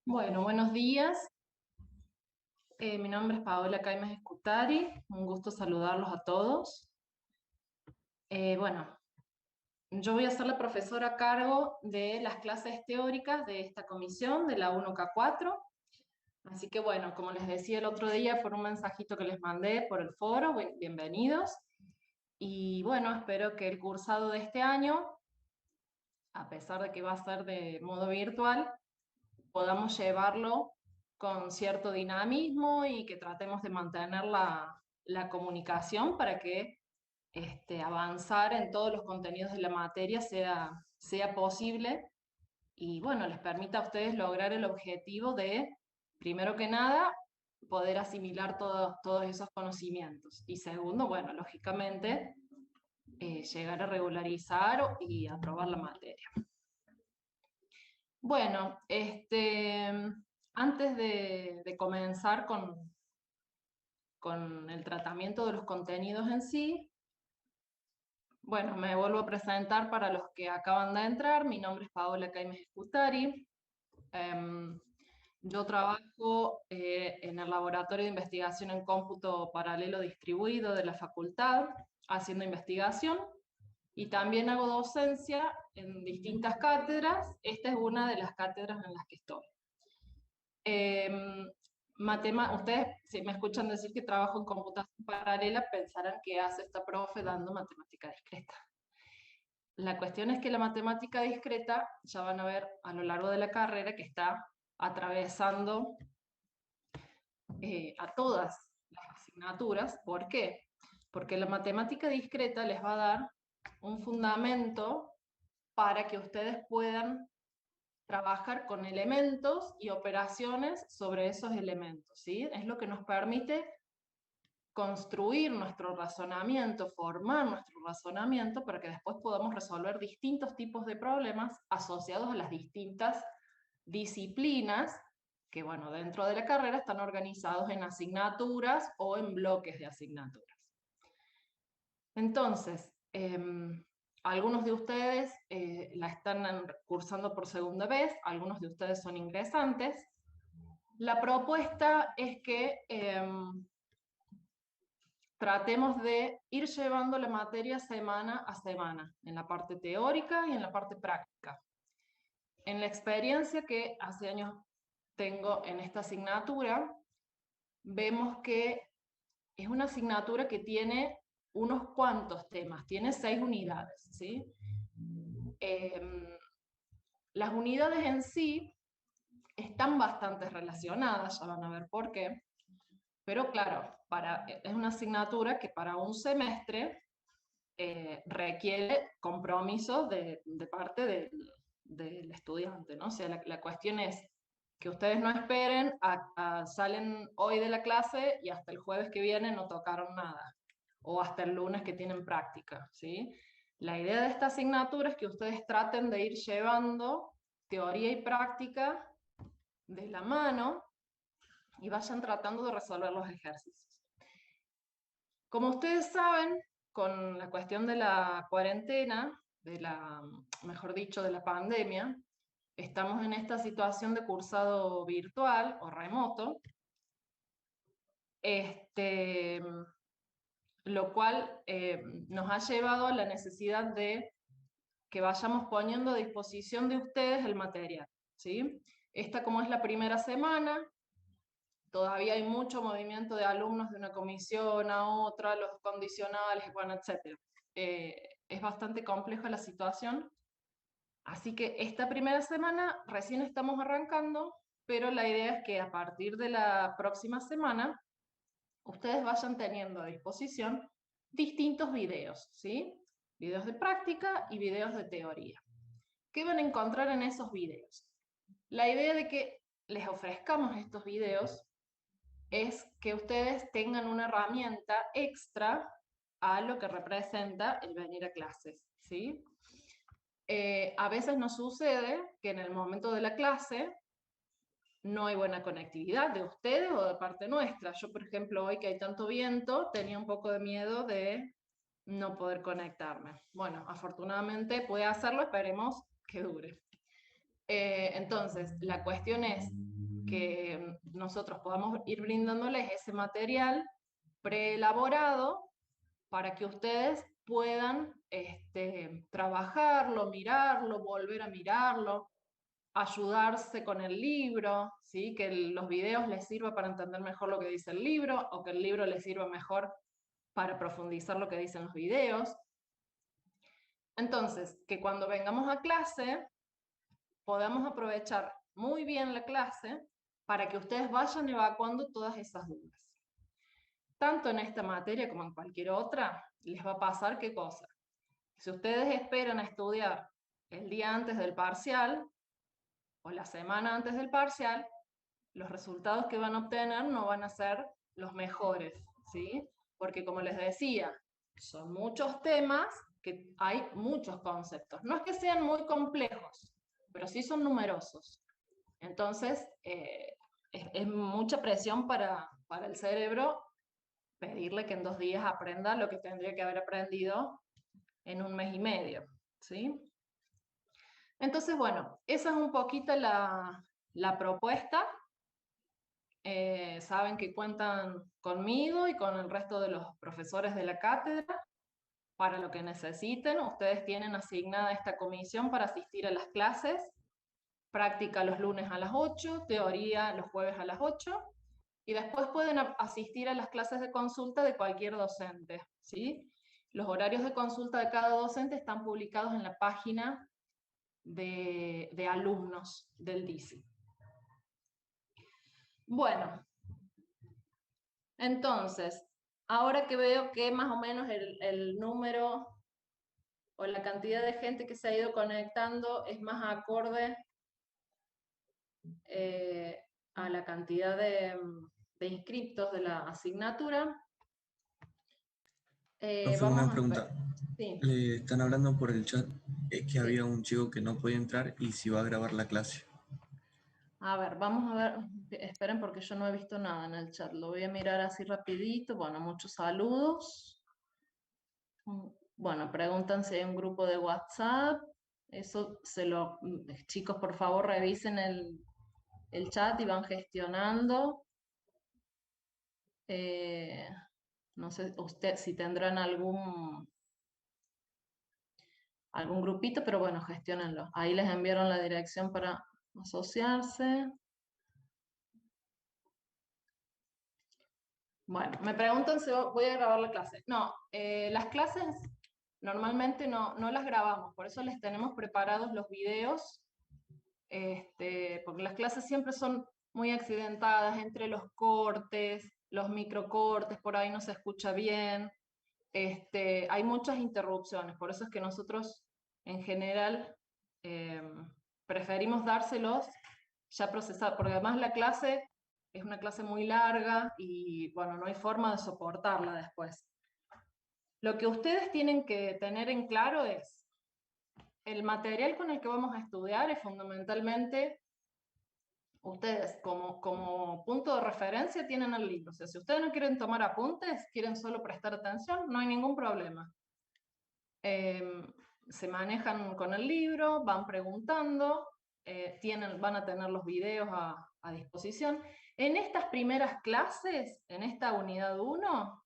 Bueno, buenos días. Mi nombre es Paola Caimes Escutari. Un gusto saludarlos a todos. Bueno, yo voy a ser la profesora a cargo de las clases teóricas de esta comisión, de la 1K4. Así que bueno, como les decía el otro día por un mensajito que les mandé por el foro, bienvenidos. Y bueno, espero que el cursado de este año, a pesar de que va a ser de modo virtual, podamos llevarlo con cierto dinamismo y que tratemos de mantener la comunicación para que avanzar en todos los contenidos de la materia sea posible y bueno, les permita a ustedes lograr el objetivo de, primero que nada, poder asimilar todos esos conocimientos. Y segundo, bueno, lógicamente, llegar a regularizar y aprobar la materia. Bueno, antes de comenzar con el tratamiento de los contenidos en sí, bueno, me vuelvo a presentar para los que acaban de entrar. Mi nombre es Paola Caimes Escutari. Em, yo trabajo en el Laboratorio de Investigación en Cómputo Paralelo Distribuido de la Facultad, haciendo investigación. Y también hago docencia en distintas cátedras. Esta es una de las cátedras en las que estoy. Ustedes, si me escuchan decir que trabajo en computación paralela, pensarán que hace esta profe dando matemática discreta. La cuestión es que la matemática discreta, ya van a ver a lo largo de la carrera, que está atravesando a todas las asignaturas. ¿Por qué? Porque la matemática discreta les va a dar un fundamento para que ustedes puedan trabajar con elementos y operaciones sobre esos elementos, ¿sí? Es lo que nos permite construir nuestro razonamiento, formar nuestro razonamiento para que después podamos resolver distintos tipos de problemas asociados a las distintas disciplinas que, bueno, dentro de la carrera están organizados en asignaturas o en bloques de asignaturas. Entonces, algunos de ustedes la están cursando por segunda vez, algunos de ustedes son ingresantes. La propuesta es que tratemos de ir llevando la materia semana a semana, en la parte teórica y en la parte práctica. En la experiencia que hace años tengo en esta asignatura, vemos que es una asignatura que tiene unos cuantos temas, tiene 6 unidades, ¿sí? Las unidades en sí están bastante relacionadas, ya van a ver por qué, pero claro, es una asignatura que para un semestre requiere compromiso de parte del estudiante, ¿no? O sea, la cuestión es que ustedes no esperen, salen hoy de la clase y hasta el jueves que viene no tocaron nada, o hasta el lunes que tienen práctica, ¿sí? La idea de esta asignatura es que ustedes traten de ir llevando teoría y práctica de la mano y vayan tratando de resolver los ejercicios. Como ustedes saben, con la cuestión de la cuarentena, mejor dicho, de la pandemia, estamos en esta situación de cursado virtual o remoto, lo cual nos ha llevado a la necesidad de que vayamos poniendo a disposición de ustedes el material, ¿sí? Esta, como es la primera semana, todavía hay mucho movimiento de alumnos de una comisión a otra, los condicionales, bueno, etc. Es bastante compleja la situación, así que esta primera semana recién estamos arrancando, pero la idea es que a partir de la próxima semana ustedes vayan teniendo a disposición distintos videos, ¿sí? Videos de práctica y videos de teoría. ¿Qué van a encontrar en esos videos? La idea de que les ofrezcamos estos videos es que ustedes tengan una herramienta extra a lo que representa el venir a clases, ¿sí? A veces nos sucede que en el momento de la clase no hay buena conectividad de ustedes o de parte nuestra. Yo, por ejemplo, hoy que hay tanto viento, tenía un poco de miedo de no poder conectarme. Bueno, afortunadamente puede hacerlo, esperemos que dure. Entonces, la cuestión es, que nosotros podamos ir brindándoles ese material preelaborado para que ustedes puedan trabajarlo, mirarlo, volver a mirarlo, ayudarse con el libro, ¿sí? Que los videos les sirva para entender mejor lo que dice el libro, o que el libro les sirva mejor para profundizar lo que dicen los videos. Entonces, que cuando vengamos a clase, podamos aprovechar muy bien la clase para que ustedes vayan evacuando todas esas dudas. Tanto en esta materia como en cualquier otra, les va a pasar qué cosa. Si ustedes esperan a estudiar el día antes del parcial o la semana antes del parcial, los resultados que van a obtener no van a ser los mejores, ¿sí? Porque como les decía, son muchos temas que hay muchos conceptos. No es que sean muy complejos, pero sí son numerosos. Entonces, es mucha presión para el cerebro pedirle que en 2 días aprenda lo que tendría que haber aprendido en 1 mes y medio, ¿sí? Entonces, bueno, esa es un poquito la propuesta. Saben que cuentan conmigo y con el resto de los profesores de la cátedra para lo que necesiten. Ustedes tienen asignada esta comisión para asistir a las clases, práctica los lunes a las 8, teoría los jueves a las 8, y después pueden asistir a las clases de consulta de cualquier docente, ¿sí? Los horarios de consulta de cada docente están publicados en la página de alumnos del DICI. Bueno, entonces, ahora que veo que más o menos el número o la cantidad de gente que se ha ido conectando es más acorde a la cantidad de inscriptos de la asignatura, Profe, vamos una a ver. pregunta. Sí. Le están hablando por el chat que Sí. había un chico que no podía entrar y si va a grabar la clase. A ver, vamos a ver, esperen porque yo no he visto nada en el chat, lo voy a mirar así rapidito. Bueno, muchos saludos. Bueno, preguntan si hay un grupo de WhatsApp. Eso chicos, por favor, revisen el chat y van gestionando. No sé usted si tendrán algún grupito, pero bueno, gestionenlo. Ahí les enviaron la dirección para asociarse. Bueno, me preguntan si voy a grabar la clase. No, las clases normalmente no las grabamos, por eso les tenemos preparados los videos, porque las clases siempre son muy accidentadas entre los cortes, los microcortes, por ahí no se escucha bien, hay muchas interrupciones, por eso es que nosotros en general eh, preferimos dárselos ya procesados, porque además la clase es una clase muy larga y bueno, no hay forma de soportarla después. Lo que ustedes tienen que tener en claro es, el material con el que vamos a estudiar es fundamentalmente, ustedes como punto de referencia tienen el libro. O sea, si ustedes no quieren tomar apuntes, quieren solo prestar atención, no hay ningún problema. Se manejan con el libro, van preguntando, van a tener los videos a disposición. En estas primeras clases, en esta unidad 1,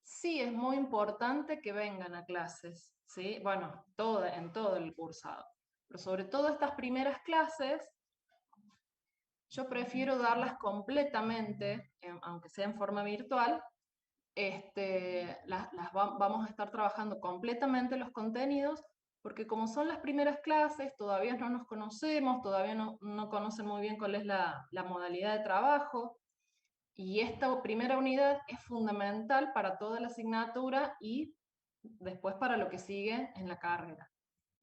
sí es muy importante que vengan a clases, ¿sí? Bueno, en todo el cursado. Pero sobre todo estas primeras clases, yo prefiero darlas completamente, aunque sea en forma virtual. Vamos a estar trabajando completamente los contenidos, porque como son las primeras clases, todavía no nos conocemos, todavía no conocen muy bien cuál es la modalidad de trabajo, y esta primera unidad es fundamental para toda la asignatura y después para lo que sigue en la carrera.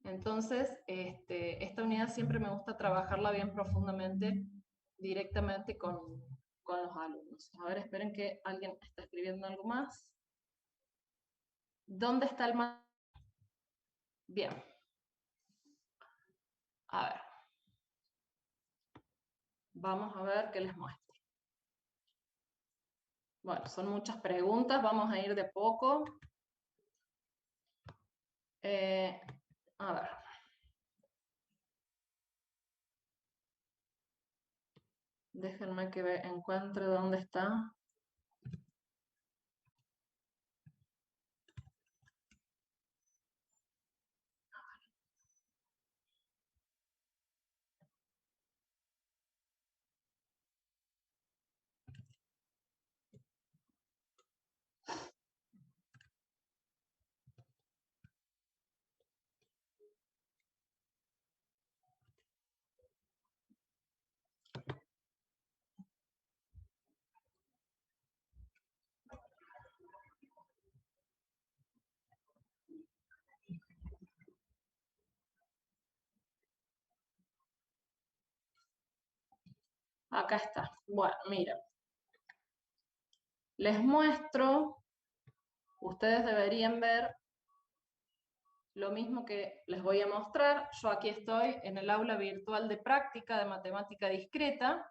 Entonces, esta unidad siempre me gusta trabajarla bien profundamente, directamente con los alumnos. A ver, esperen que alguien está escribiendo algo más. ¿Dónde está el material? Bien. A ver. Vamos a ver qué les muestro. Bueno, son muchas preguntas, vamos a ir de poco. A ver. Déjenme que encuentre dónde está. Acá está. Bueno, mira. Les muestro, ustedes deberían ver lo mismo que les voy a mostrar. Yo aquí estoy en el aula virtual de práctica de matemática discreta.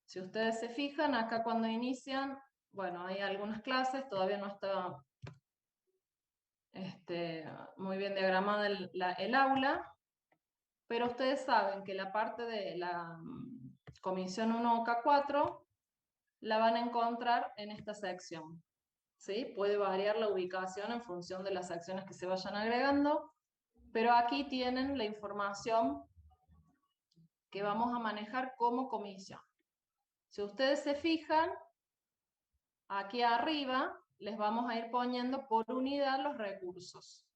Si ustedes se fijan, acá cuando inician, bueno, hay algunas clases, todavía no está muy bien diagramada el aula, pero ustedes saben que la parte de la comisión 1K4 la van a encontrar en esta sección. ¿Sí? Puede variar la ubicación en función de las acciones que se vayan agregando, pero aquí tienen la información que vamos a manejar como comisión. Si ustedes se fijan, aquí arriba les vamos a ir poniendo por unidad los recursos.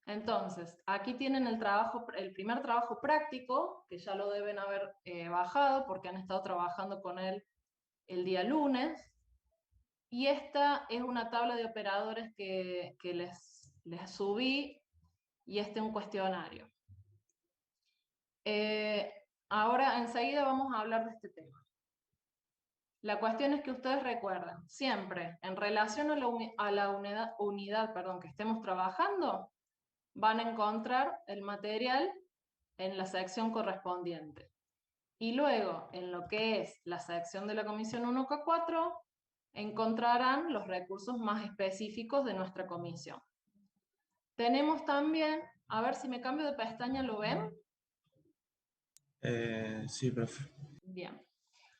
Entonces, aquí tienen el primer trabajo práctico, que ya lo deben haber bajado porque han estado trabajando con él el día lunes. Y esta es una tabla de operadores que les subí y un cuestionario. Ahora enseguida vamos a hablar de este tema. La cuestión es que ustedes recuerden, siempre en relación a la unidad que estemos trabajando, van a encontrar el material en la sección correspondiente. Y luego, en lo que es la sección de la comisión 1K4, encontrarán los recursos más específicos de nuestra comisión. Tenemos también, a ver si me cambio de pestaña, ¿lo ven? Sí, profe. Bien.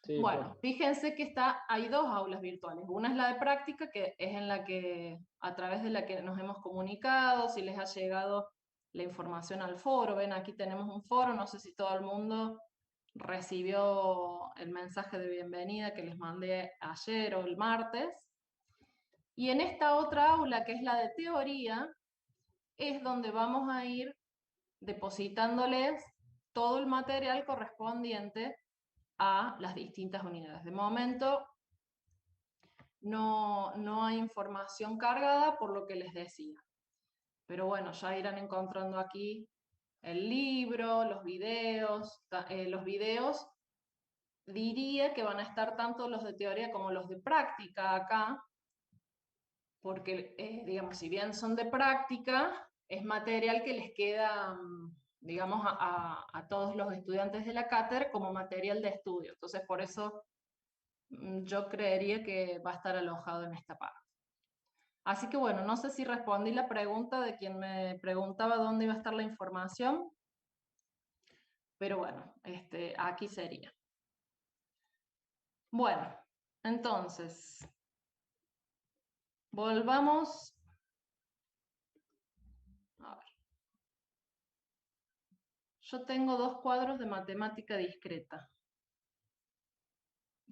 Sí, Bueno, fíjense que hay dos aulas virtuales. Una es la de práctica, que es en la que, a través de la que nos hemos comunicado, si les ha llegado la información al foro. Ven, aquí tenemos un foro, no sé si todo el mundo recibió el mensaje de bienvenida que les mandé ayer o el martes. Y en esta otra aula, que es la de teoría, es donde vamos a ir depositándoles todo el material correspondiente a las distintas unidades. De momento no hay información cargada por lo que les decía. Pero bueno, ya irán encontrando aquí el libro, los videos. Los videos diría que van a estar tanto los de teoría como los de práctica acá, porque, digamos, si bien son de práctica, es material que les queda, digamos, a todos los estudiantes de la cátedra como material de estudio. Entonces, por eso yo creería que va a estar alojado en esta parte. Así que bueno, no sé si respondí la pregunta de quien me preguntaba dónde iba a estar la información, pero bueno, aquí sería. Bueno, entonces, volvamos. A ver. Yo tengo dos cuadros de matemática discreta.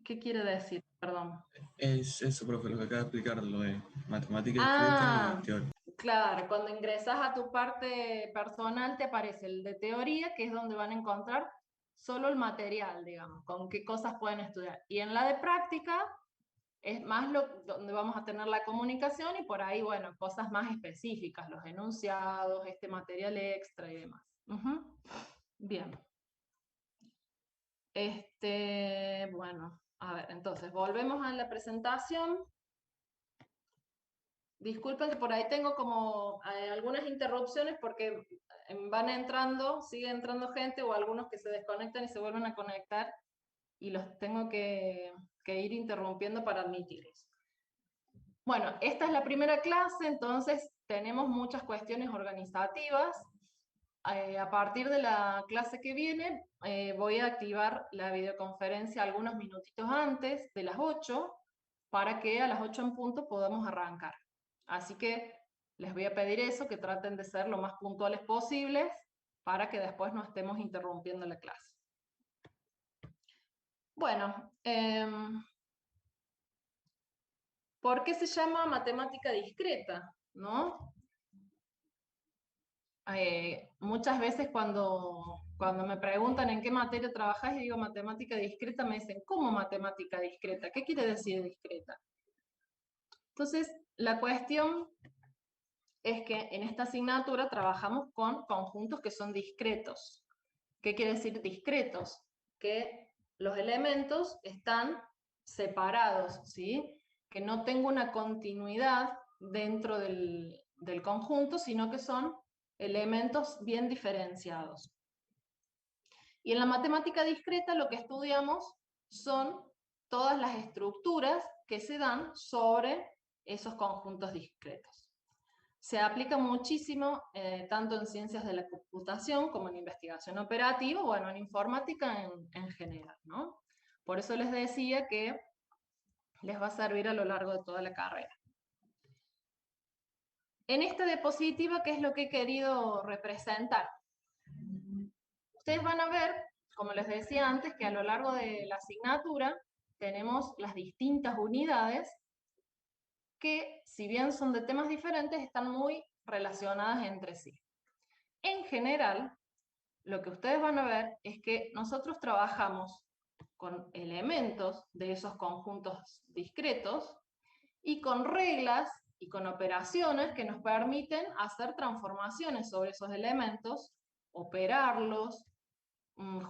¿Qué quiere decir? Perdón. Es eso, profe, lo que acaba de explicar, lo de matemática discreta y Ah, teoría. claro, cuando ingresas a tu parte personal te aparece el de teoría, que es donde van a encontrar solo el material, digamos, con qué cosas pueden estudiar. Y en la de práctica es más donde vamos a tener la comunicación y por ahí, bueno, cosas más específicas, los enunciados, este material extra y demás. Bien. Bueno, a ver, entonces volvemos a la presentación. Disculpen que por ahí tengo como algunas interrupciones porque sigue entrando gente o algunos que se desconectan y se vuelven a conectar y los tengo que ir interrumpiendo para admitirlos. Bueno, esta es la primera clase, entonces tenemos muchas cuestiones organizativas. a partir de la clase que viene, voy a activar la videoconferencia algunos minutitos antes de las 8, para que a las 8 en punto podamos arrancar. Así que les voy a pedir eso, que traten de ser lo más puntuales posibles, para que después no estemos interrumpiendo la clase. Bueno, ¿por qué se llama matemática discreta? ¿No? Muchas veces cuando me preguntan en qué materia trabajas y digo matemática discreta, me dicen, ¿cómo matemática discreta? ¿Qué quiere decir discreta? Entonces, la cuestión es que en esta asignatura trabajamos con conjuntos que son discretos. ¿Qué quiere decir discretos? Que los elementos están separados, ¿sí? Que no tengo una continuidad dentro del conjunto, sino que son elementos bien diferenciados. Y en la matemática discreta lo que estudiamos son todas las estructuras que se dan sobre esos conjuntos discretos. Se aplica muchísimo tanto en ciencias de la computación como en investigación operativa, bueno, en informática en general, ¿no? Por eso les decía que les va a servir a lo largo de toda la carrera. En esta diapositiva, ¿qué es lo que he querido representar? Ustedes van a ver, como les decía antes, que a lo largo de la asignatura tenemos las distintas unidades que, si bien son de temas diferentes, están muy relacionadas entre sí. En general, lo que ustedes van a ver es que nosotros trabajamos con elementos de esos conjuntos discretos y con reglas y con operaciones que nos permiten hacer transformaciones sobre esos elementos, operarlos,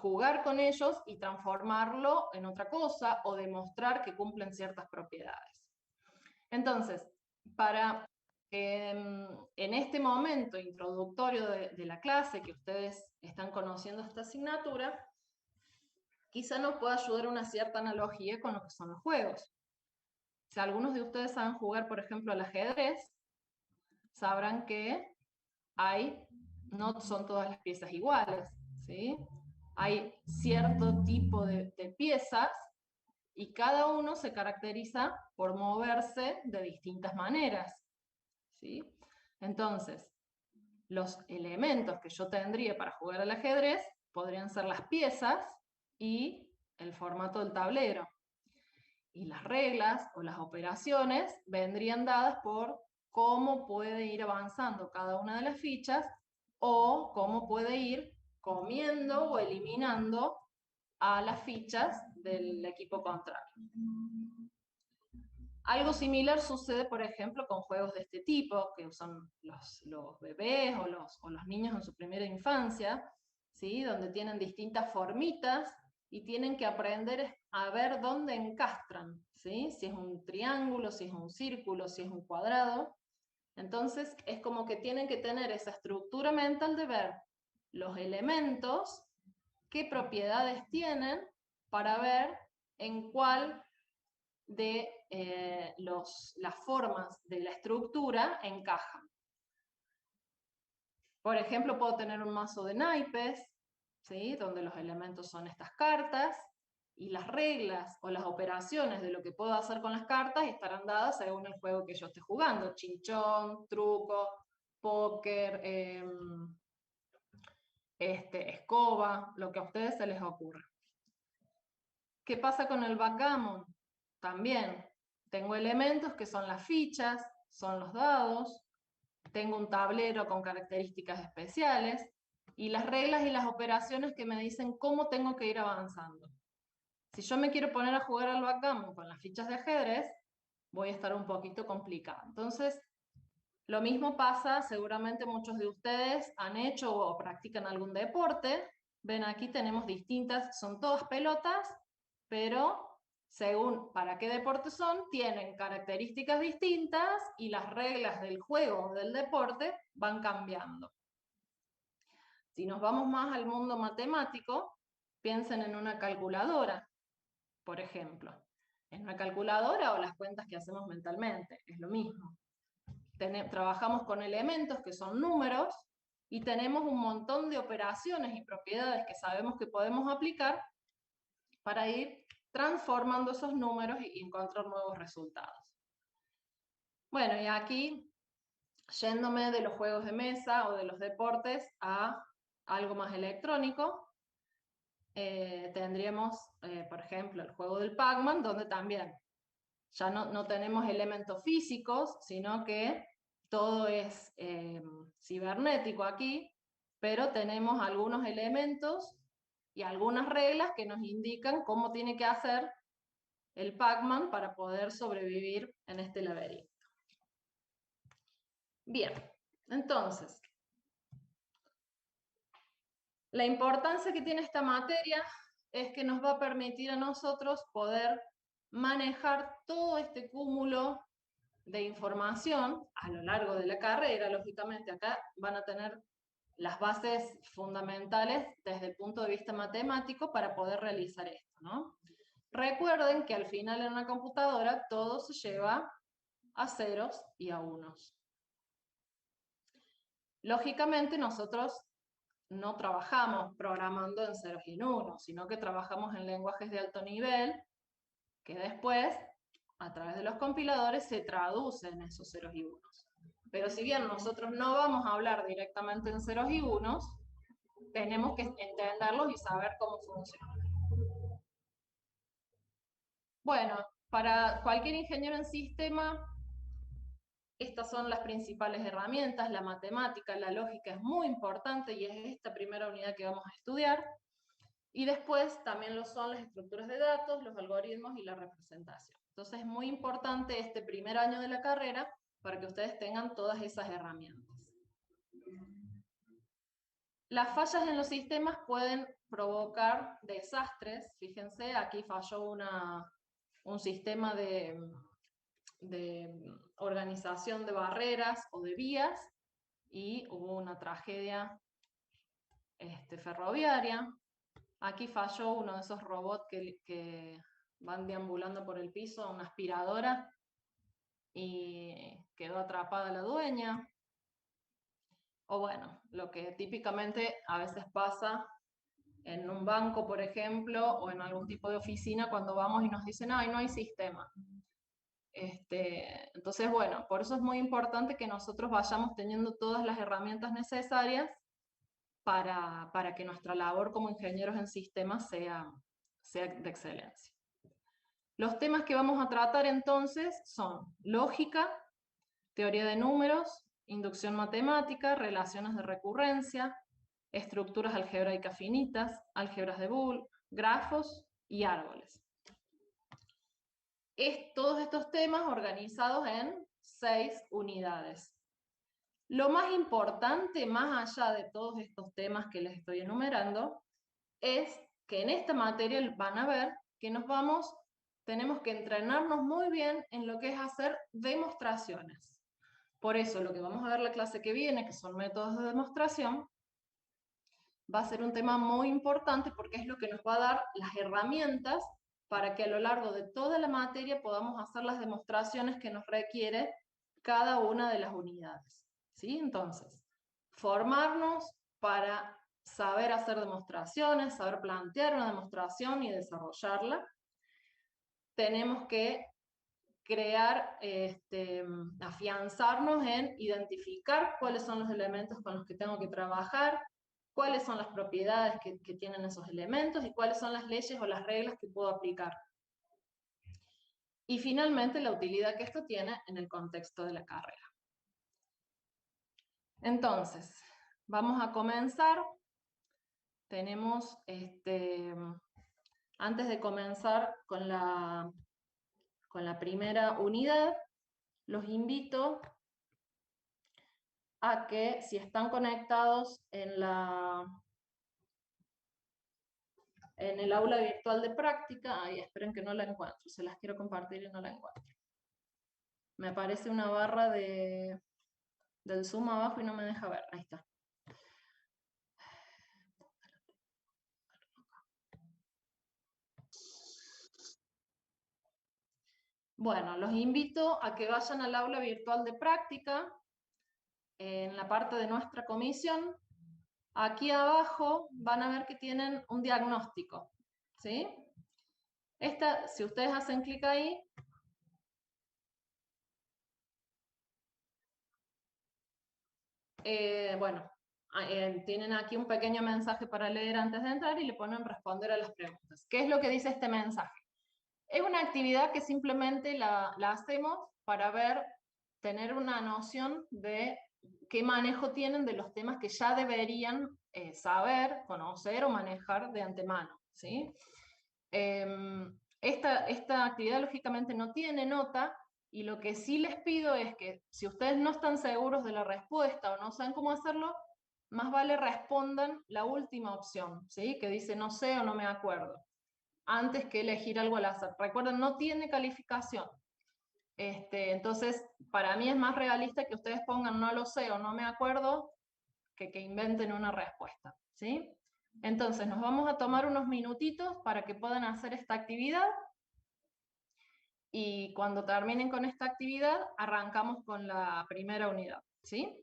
jugar con ellos y transformarlo en otra cosa o demostrar que cumplen ciertas propiedades. Entonces, para en este momento introductorio de la clase, que ustedes están conociendo esta asignatura, quizá nos pueda ayudar una cierta analogía con lo que son los juegos. Si algunos de ustedes saben jugar, por ejemplo, al ajedrez, sabrán que no son todas las piezas iguales, ¿sí? Hay cierto tipo de piezas y cada uno se caracteriza por moverse de distintas maneras, ¿sí? Entonces, los elementos que yo tendría para jugar al ajedrez podrían ser las piezas y el formato del tablero. Y las reglas o las operaciones vendrían dadas por cómo puede ir avanzando cada una de las fichas o cómo puede ir comiendo o eliminando a las fichas del equipo contrario. Algo similar sucede, por ejemplo, con juegos de este tipo, que son los bebés o los niños en su primera infancia, ¿sí? Donde tienen distintas formitas y tienen que aprender a ver dónde encastran, ¿sí? Si es un triángulo, si es un círculo, si es un cuadrado. Entonces es como que tienen que tener esa estructura mental de ver los elementos, qué propiedades tienen, para ver en cuál de las formas de la estructura encajan. Por ejemplo, puedo tener un mazo de naipes, ¿sí? Donde los elementos son estas cartas, y las reglas o las operaciones de lo que puedo hacer con las cartas estarán dadas según el juego que yo esté jugando: chinchón, truco, póker, escoba, lo que a ustedes se les ocurra. ¿Qué pasa con el backgammon? También tengo elementos que son las fichas, son los dados, tengo un tablero con características especiales y las reglas y las operaciones que me dicen cómo tengo que ir avanzando. Si yo me quiero poner a jugar al backgammon con las fichas de ajedrez, voy a estar un poquito complicada. Entonces, lo mismo pasa, seguramente muchos de ustedes han hecho o practican algún deporte. Ven, aquí tenemos distintas, son todas pelotas, pero según para qué deporte son, tienen características distintas y las reglas del juego o del deporte van cambiando. Si nos vamos más al mundo matemático, piensen en una calculadora, por ejemplo. En una calculadora o las cuentas que hacemos mentalmente, es lo mismo. Trabajamos con elementos que son números y tenemos un montón de operaciones y propiedades que sabemos que podemos aplicar para ir transformando esos números y encontrar nuevos resultados. Bueno, y aquí, yéndome de los juegos de mesa o de los deportes a algo más electrónico, tendríamos, por ejemplo, el juego del Pac-Man, donde también ya no tenemos elementos físicos, sino que todo es cibernético aquí, pero tenemos algunos elementos y algunas reglas que nos indican cómo tiene que hacer el Pac-Man para poder sobrevivir en este laberinto. Bien, entonces, la importancia que tiene esta materia es que nos va a permitir a nosotros poder manejar todo este cúmulo de información a lo largo de la carrera. Lógicamente acá van a tener las bases fundamentales desde el punto de vista matemático para poder realizar esto, ¿no? Recuerden que al final en una computadora todo se lleva a ceros y a unos. Lógicamente nosotros no trabajamos programando en ceros y en unos, sino que trabajamos en lenguajes de alto nivel que después, a través de los compiladores, se traducen esos ceros y unos. Pero si bien nosotros no vamos a hablar directamente en ceros y unos, tenemos que entenderlos y saber cómo funcionan. Bueno, para cualquier ingeniero en sistema, estas son las principales herramientas. La matemática, la lógica es muy importante y es esta primera unidad que vamos a estudiar. Y después también lo son las estructuras de datos, los algoritmos y la representación. Entonces es muy importante este primer año de la carrera para que ustedes tengan todas esas herramientas. Las fallas en los sistemas pueden provocar desastres. Fíjense, aquí falló un sistema de organización de barreras o de vías y hubo una tragedia ferroviaria. Aquí falló uno de esos robots que van deambulando por el piso, una aspiradora, y quedó atrapada la dueña. O bueno, lo que típicamente a veces pasa en un banco, por ejemplo, o en algún tipo de oficina cuando vamos y nos dicen, ay, no hay sistema. Entonces, bueno, por eso es muy importante que nosotros vayamos teniendo todas las herramientas necesarias para que nuestra labor como ingenieros en sistemas sea de excelencia. Los temas que vamos a tratar entonces son lógica, teoría de números, inducción matemática, relaciones de recurrencia, estructuras algebraicas finitas, álgebras de Boole, grafos y árboles. Todos estos temas organizados en 6 unidades. Lo más importante, más allá de todos estos temas que les estoy enumerando, es que en esta materia van a ver que tenemos que entrenarnos muy bien en lo que es hacer demostraciones. Por eso lo que vamos a ver la clase que viene, que son métodos de demostración, va a ser un tema muy importante porque es lo que nos va a dar las herramientas para que a lo largo de toda la materia podamos hacer las demostraciones que nos requiere cada una de las unidades. ¿Sí? Entonces, formarnos para saber hacer demostraciones, saber plantear una demostración y desarrollarla. Tenemos que crear, afianzarnos en identificar cuáles son los elementos con los que tengo que trabajar, cuáles son las propiedades que tienen esos elementos y cuáles son las leyes o las reglas que puedo aplicar. Y finalmente la utilidad que esto tiene en el contexto de la carrera. Entonces, vamos a comenzar. Tenemos, antes de comenzar con la primera unidad, los invito a que si están conectados en el aula virtual de práctica, ay, esperen que no la encuentro, se las quiero compartir y no la encuentro. Me aparece una barra del Zoom abajo y no me deja ver, ahí está. Bueno, los invito a que vayan al aula virtual de práctica. En la parte de nuestra comisión aquí abajo van a ver que tienen un diagnóstico, ¿sí? Si ustedes hacen clic ahí, bueno, tienen aquí un pequeño mensaje para leer antes de entrar y le ponen responder a las preguntas. ¿Qué es lo que dice este mensaje? Es una actividad que simplemente la hacemos para tener una noción de qué manejo tienen de los temas que ya deberían saber, conocer o manejar de antemano, ¿sí? Esta actividad lógicamente no tiene nota, y lo que sí les pido es que si ustedes no están seguros de la respuesta o no saben cómo hacerlo, más vale respondan la última opción, ¿sí? Que dice no sé o no me acuerdo, antes que elegir algo al azar. Recuerden, no tiene calificación. Entonces, para mí es más realista que ustedes pongan no lo sé o no me acuerdo que inventen una respuesta, ¿sí? Entonces, nos vamos a tomar unos minutitos para que puedan hacer esta actividad, y cuando terminen con esta actividad, arrancamos con la primera unidad, ¿sí?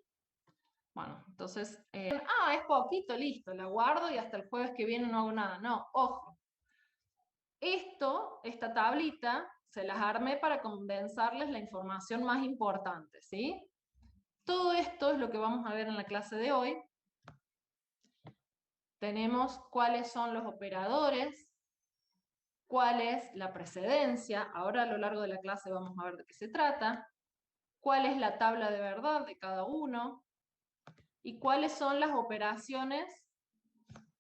Bueno, entonces, es poquito, listo, la guardo y hasta el jueves que viene no hago nada. No, ojo. Esta tablita, se las armé para condensarles la información más importante, ¿sí? Todo esto es lo que vamos a ver en la clase de hoy. Tenemos cuáles son los operadores, cuál es la precedencia, ahora a lo largo de la clase vamos a ver de qué se trata, cuál es la tabla de verdad de cada uno, y cuáles son las operaciones,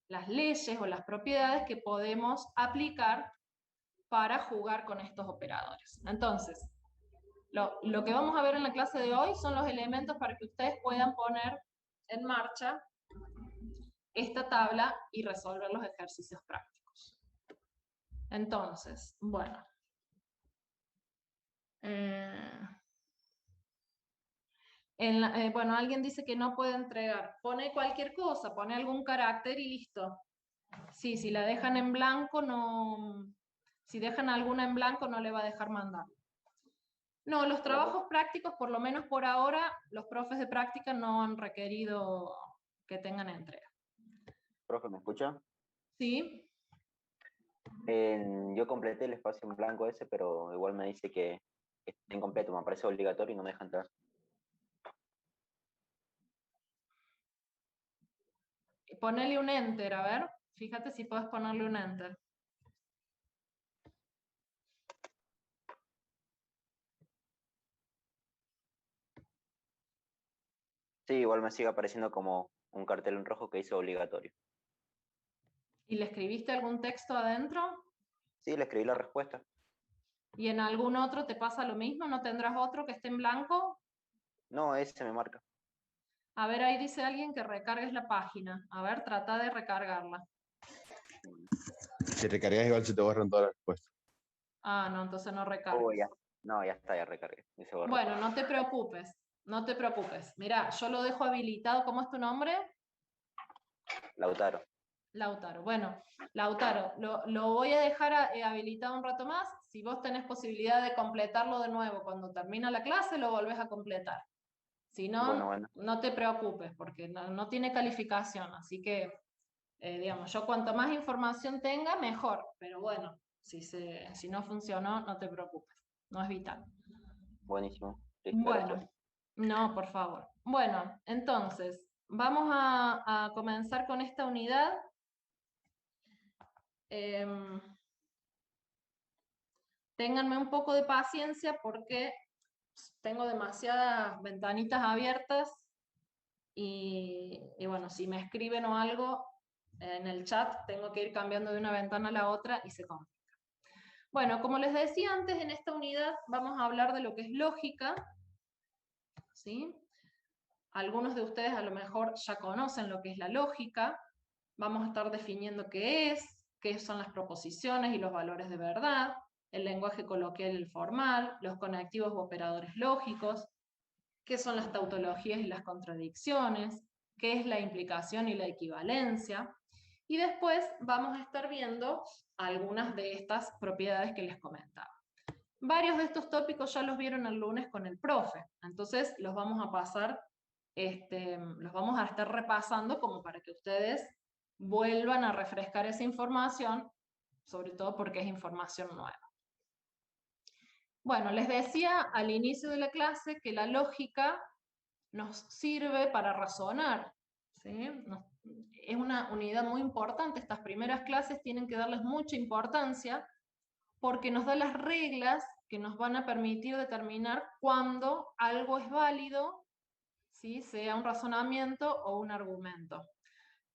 las leyes o las propiedades que podemos aplicar para jugar con estos operadores. Entonces, lo que vamos a ver en la clase de hoy son los elementos para que ustedes puedan poner en marcha esta tabla y resolver los ejercicios prácticos. Entonces, bueno. Bueno, alguien dice que no puede entregar. Pone cualquier cosa, pone algún carácter y listo. Sí, si la dejan en blanco, no. Si dejan alguna en blanco, no le va a dejar mandar. No, los trabajos prácticos, por lo menos por ahora, los profes de práctica no han requerido que tengan entrega. Profe, ¿me escucha? Sí. Yo completé el espacio en blanco ese, pero igual me dice que está incompleto, me parece obligatorio y no me deja entrar. Ponele un enter, a ver. Fíjate si puedes ponerle un enter. Sí, igual me sigue apareciendo como un cartel en rojo que dice obligatorio. ¿Y le escribiste algún texto adentro? Sí, le escribí la respuesta. ¿Y en algún otro te pasa lo mismo? ¿No tendrás otro que esté en blanco? No, ese me marca. A ver, ahí dice alguien que recargues la página. A ver, trata de recargarla. Si recargas igual se te borran todas las respuestas. Ah, no, entonces no Oh, recargues. ya. No, ya está, ya recargué. Y se borró. Bueno, no te preocupes, no te preocupes. Mira, yo lo dejo habilitado. ¿Cómo es tu nombre? Lautaro. Lautaro. Bueno, Lautaro, lo voy a dejar habilitado un rato más. Si vos tenés posibilidad de completarlo de nuevo cuando termina la clase, lo volvés a completar. Si no, Bueno. no te preocupes, porque no tiene calificación. Así que, digamos, yo cuanto más información tenga, mejor. Pero bueno, si no funcionó, no te preocupes. No es vital. Buenísimo. Listo, gracias. Bueno, no, por favor. Bueno, entonces, vamos a comenzar con esta unidad. Ténganme un poco de paciencia porque tengo demasiadas ventanitas abiertas y bueno, si me escriben o algo en el chat, tengo que ir cambiando de una ventana a la otra y se complica. Bueno, como les decía antes, en esta unidad vamos a hablar de lo que es lógica, ¿sí? Algunos de ustedes a lo mejor ya conocen lo que es la lógica. Vamos a estar definiendo qué son las proposiciones y los valores de verdad, el lenguaje coloquial y el formal, los conectivos u operadores lógicos, qué son las tautologías y las contradicciones, qué es la implicación y la equivalencia. Y después vamos a estar viendo algunas de estas propiedades que les comentaba. Varios de estos tópicos ya los vieron el lunes con el profe, entonces los vamos a pasar los vamos a estar repasando como para que ustedes vuelvan a refrescar esa información, sobre todo porque es información nueva. Bueno, les decía al inicio de la clase que la lógica nos sirve para razonar, ¿sí? Es una unidad muy importante, estas primeras clases tienen que darles mucha importancia porque nos da las reglas que nos van a permitir determinar cuándo algo es válido, ¿sí? Sea un razonamiento o un argumento.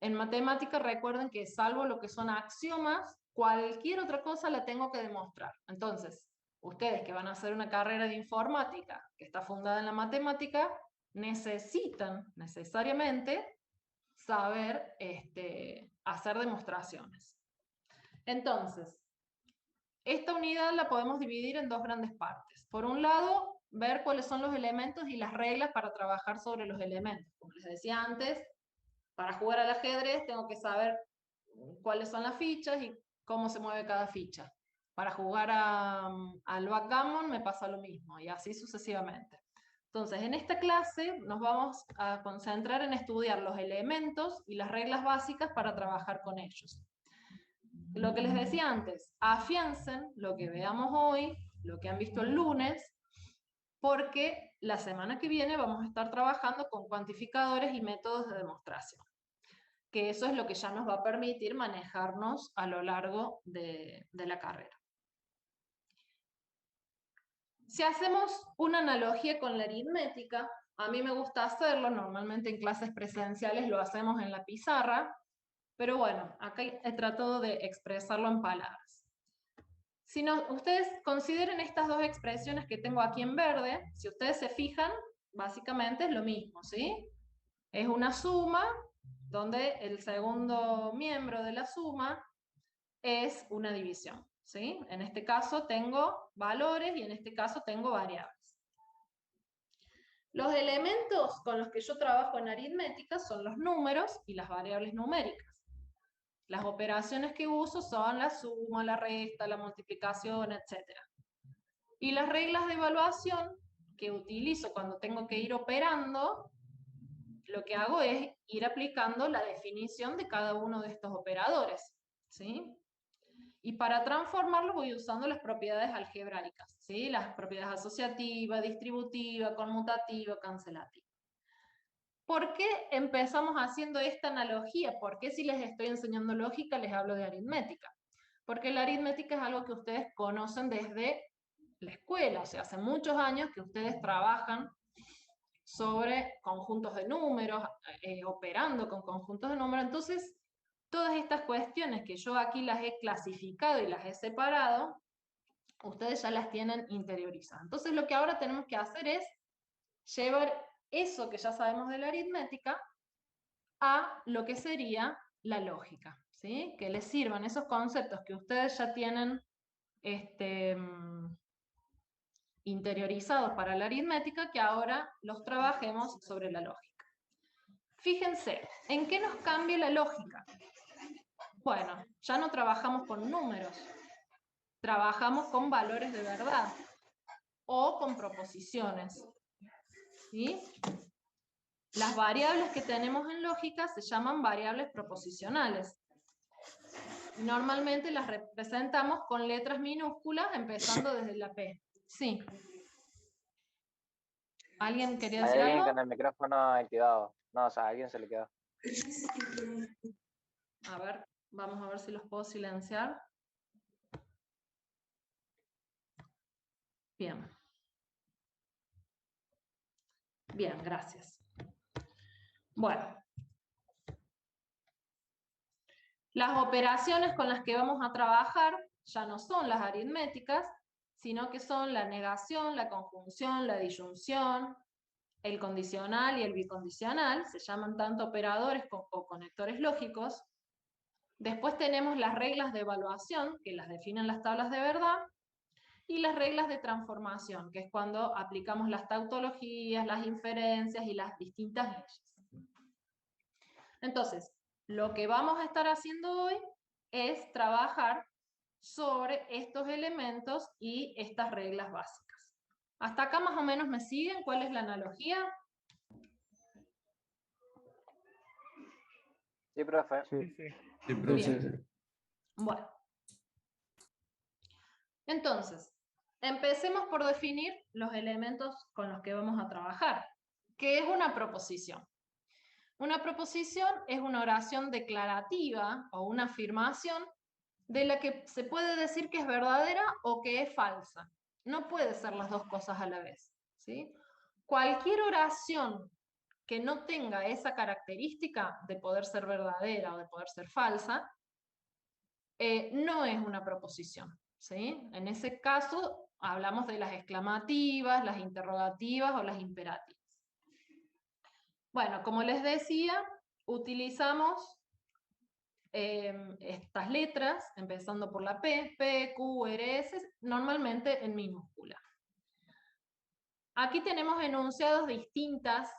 En matemática recuerden que salvo lo que son axiomas, cualquier otra cosa la tengo que demostrar. Entonces, ustedes que van a hacer una carrera de informática que está fundada en la matemática, necesitan necesariamente saber hacer demostraciones. Entonces, esta unidad la podemos dividir en dos grandes partes. Por un lado, ver cuáles son los elementos y las reglas para trabajar sobre los elementos. Como les decía antes, para jugar al ajedrez tengo que saber cuáles son las fichas y cómo se mueve cada ficha. Para jugar al backgammon me pasa lo mismo, y así sucesivamente. Entonces, en esta clase nos vamos a concentrar en estudiar los elementos y las reglas básicas para trabajar con ellos. Lo que les decía antes, afiancen lo que veamos hoy, lo que han visto el lunes, porque la semana que viene vamos a estar trabajando con cuantificadores y métodos de demostración, que eso es lo que ya nos va a permitir manejarnos a lo largo de la carrera. Si hacemos una analogía con la aritmética, a mí me gusta hacerlo, normalmente en clases presenciales lo hacemos en la pizarra, pero bueno, acá he tratado de expresarlo en palabras. Si no, ustedes consideren estas dos expresiones que tengo aquí en verde, si ustedes se fijan, básicamente es lo mismo, ¿sí? Es una suma, donde el segundo miembro de la suma es una división, ¿sí? En este caso tengo valores y en este caso tengo variables. Los elementos con los que yo trabajo en aritmética son los números y las variables numéricas. Las operaciones que uso son la suma, la resta, la multiplicación, etc. Y las reglas de evaluación que utilizo cuando tengo que ir operando, lo que hago es ir aplicando la definición de cada uno de estos operadores, ¿sí? Y para transformarlo voy usando las propiedades algebraicas, ¿sí? Las propiedades asociativa, distributiva, conmutativa, cancelativa. ¿Por qué empezamos haciendo esta analogía? ¿Por qué si les estoy enseñando lógica les hablo de aritmética? Porque la aritmética es algo que ustedes conocen desde la escuela, o sea, hace muchos años que ustedes trabajan sobre conjuntos de números, operando con conjuntos de números. Entonces, todas estas cuestiones que yo aquí las he clasificado y las he separado, ustedes ya las tienen interiorizadas. Entonces, lo que ahora tenemos que hacer es llevar eso que ya sabemos de la aritmética a lo que sería la lógica, ¿sí? Que les sirvan esos conceptos que ustedes ya tienen interiorizados para la aritmética, que ahora los trabajemos sobre la lógica. Fíjense, ¿en qué nos cambia la lógica? Bueno, ya no trabajamos con números, trabajamos con valores de verdad o con proposiciones, ¿sí? Las variables que tenemos en lógica se llaman variables proposicionales. Normalmente las representamos con letras minúsculas empezando desde la P. Sí. ¿Alguien quería decir Hay alguien algo? con el micrófono activado. No, o sea, a alguien se le quedó. A ver, vamos a ver si los puedo silenciar. Bien. Bien, gracias. Bueno. Las operaciones con las que vamos a trabajar ya no son las aritméticas, sino que son la negación, la conjunción, la disyunción, el condicional y el bicondicional, se llaman tanto operadores o conectores lógicos. Después tenemos las reglas de evaluación, que las definen las tablas de verdad, y las reglas de transformación, que es cuando aplicamos las tautologías, las inferencias y las distintas leyes. Entonces, lo que vamos a estar haciendo hoy es trabajar sobre estos elementos y estas reglas básicas. ¿Hasta acá más o menos me siguen? ¿Cuál es la analogía? Sí, profe. Sí, sí. Sí, profe. Bien. Bueno. Entonces, empecemos por definir los elementos con los que vamos a trabajar. ¿Qué es una proposición? Una proposición es una oración declarativa o una afirmación de la que se puede decir que es verdadera o que es falsa. No puede ser las dos cosas a la vez, ¿sí? Cualquier oración que no tenga esa característica de poder ser verdadera o de poder ser falsa, no es una proposición, ¿sí? En ese caso hablamos de las exclamativas, las interrogativas o las imperativas. Bueno, como les decía, utilizamos estas letras, empezando por la P, Q, R, S, normalmente en minúscula. Aquí tenemos enunciados distintas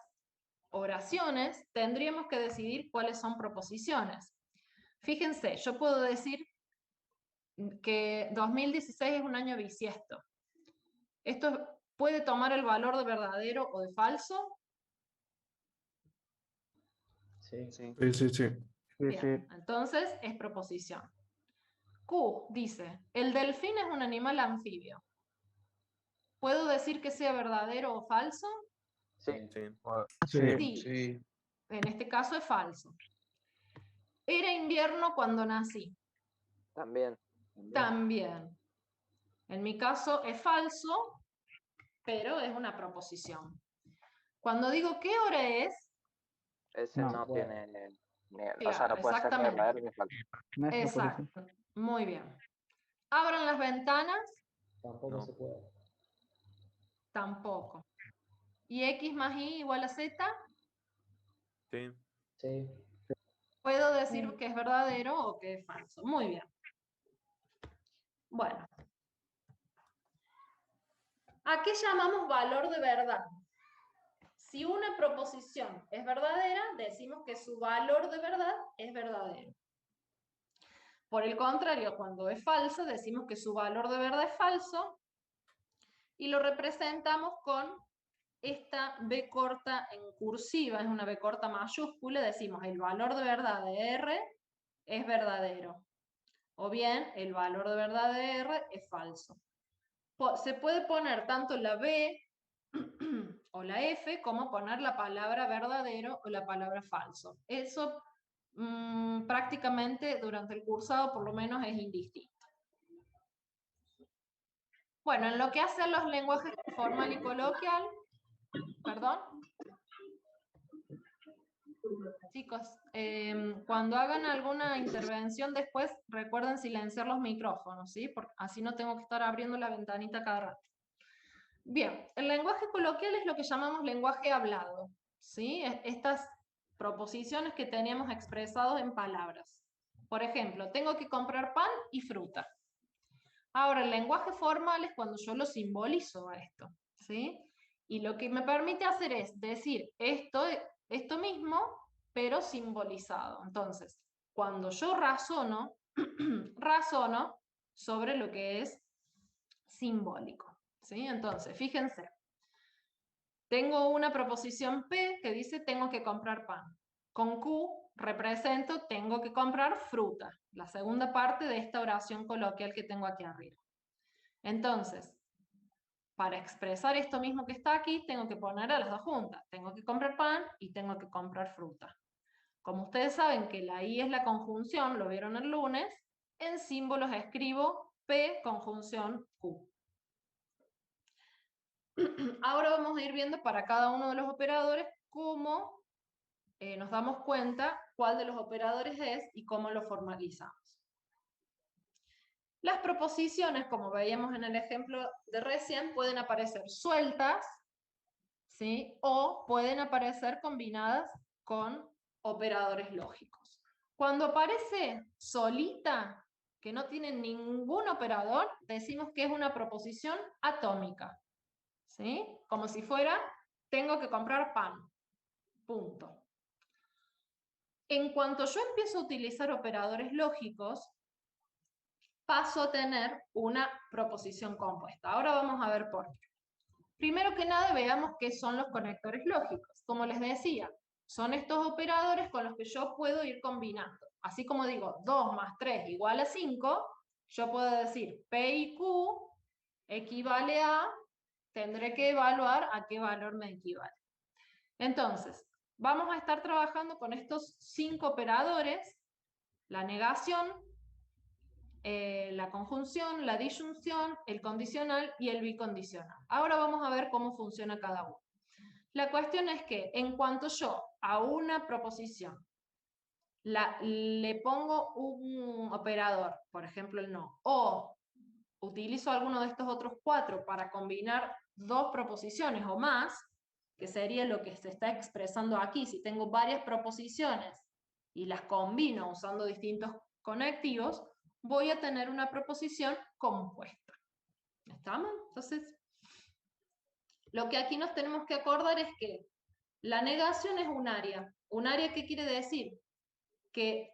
oraciones, tendríamos que decidir cuáles son proposiciones. Fíjense, yo puedo decir que 2016 es un año bisiesto. ¿Esto puede tomar el valor de verdadero o de falso? Sí. Sí. Sí, sí, sí. Bien, entonces es proposición. Q dice, el delfín es un animal anfibio. ¿Puedo decir que sea verdadero o falso? Sí. Sí. Sí. En este caso es falso. Era invierno cuando nací. También. También. En mi caso es falso, pero es una proposición. Cuando digo ¿qué hora es? Ese No. no tiene... Claro, o sea, no puede ser ni exactamente. verdadero ni falso. No es proposición. Exacto. Muy bien. ¿Abran las ventanas? Tampoco No. se puede. Tampoco. ¿Y X más Y igual a Z? Sí. Sí. Puedo decir que es verdadero o que es falso. Muy bien. Bueno. ¿A qué llamamos valor de verdad? Si una proposición es verdadera, decimos que su valor de verdad es verdadero. Por el contrario, cuando es falso, decimos que su valor de verdad es falso y lo representamos con esta B corta en cursiva, es una B corta mayúscula, decimos el valor de verdad de R es verdadero. O bien, el valor de verdad de R es falso. Se puede poner tanto la B o la F como poner la palabra verdadero o la palabra falso. Eso prácticamente durante el cursado por lo menos es indistinto. Bueno, en lo que hace a los lenguajes formal y coloquial, perdón. Chicos, cuando hagan alguna intervención después, recuerden silenciar los micrófonos, ¿sí? Porque así no tengo que estar abriendo la ventanita cada rato. Bien, el lenguaje coloquial es lo que llamamos lenguaje hablado, ¿sí? Estas proposiciones que teníamos expresados en palabras. Por ejemplo, tengo que comprar pan y fruta. Ahora, el lenguaje formal es cuando yo lo simbolizo a esto, ¿sí? Y lo que me permite hacer es decir esto mismo, pero simbolizado. Entonces, cuando yo razono, razono sobre lo que es simbólico, ¿sí? Entonces, fíjense, tengo una proposición P que dice tengo que comprar pan. Con Q represento tengo que comprar fruta, la segunda parte de esta oración coloquial que tengo aquí arriba. Entonces, para expresar esto mismo que está aquí, tengo que poner a las dos juntas. Tengo que comprar pan y tengo que comprar fruta. Como ustedes saben que la I es la conjunción, lo vieron el lunes, en símbolos escribo P conjunción Q. Ahora vamos a ir viendo para cada uno de los operadores cómo nos damos cuenta cuál de los operadores es y cómo lo formalizamos. Las proposiciones, como veíamos en el ejemplo de recién, pueden aparecer sueltas, ¿sí? O pueden aparecer combinadas con operadores lógicos. Cuando aparece solita, que no tiene ningún operador, decimos que es una proposición atómica, ¿sí? Como si fuera, tengo que comprar pan, punto. En cuanto yo empiezo a utilizar operadores lógicos, paso a tener una proposición compuesta. Ahora vamos a ver por qué. Primero que nada, veamos qué son los conectores lógicos. Como les decía, son estos operadores con los que yo puedo ir combinando. Así como digo 2 más 3 igual a 5, yo puedo decir P y Q equivale a, tendré que evaluar a qué valor me equivale. Entonces, vamos a estar trabajando con estos 5 operadores: la negación, la conjunción, la disyunción, el condicional y el bicondicional. Ahora vamos a ver cómo funciona cada uno. La cuestión es que en cuanto yo a una proposición le pongo un operador, por ejemplo el no, o utilizo alguno de estos otros 4 para combinar 2 proposiciones o más, que sería lo que se está expresando aquí. Si tengo varias proposiciones y las combino usando distintos conectivos, voy a tener una proposición compuesta. ¿Estamos? Entonces, lo que aquí nos tenemos que acordar es que la negación es un área. ¿Un área qué quiere decir? Que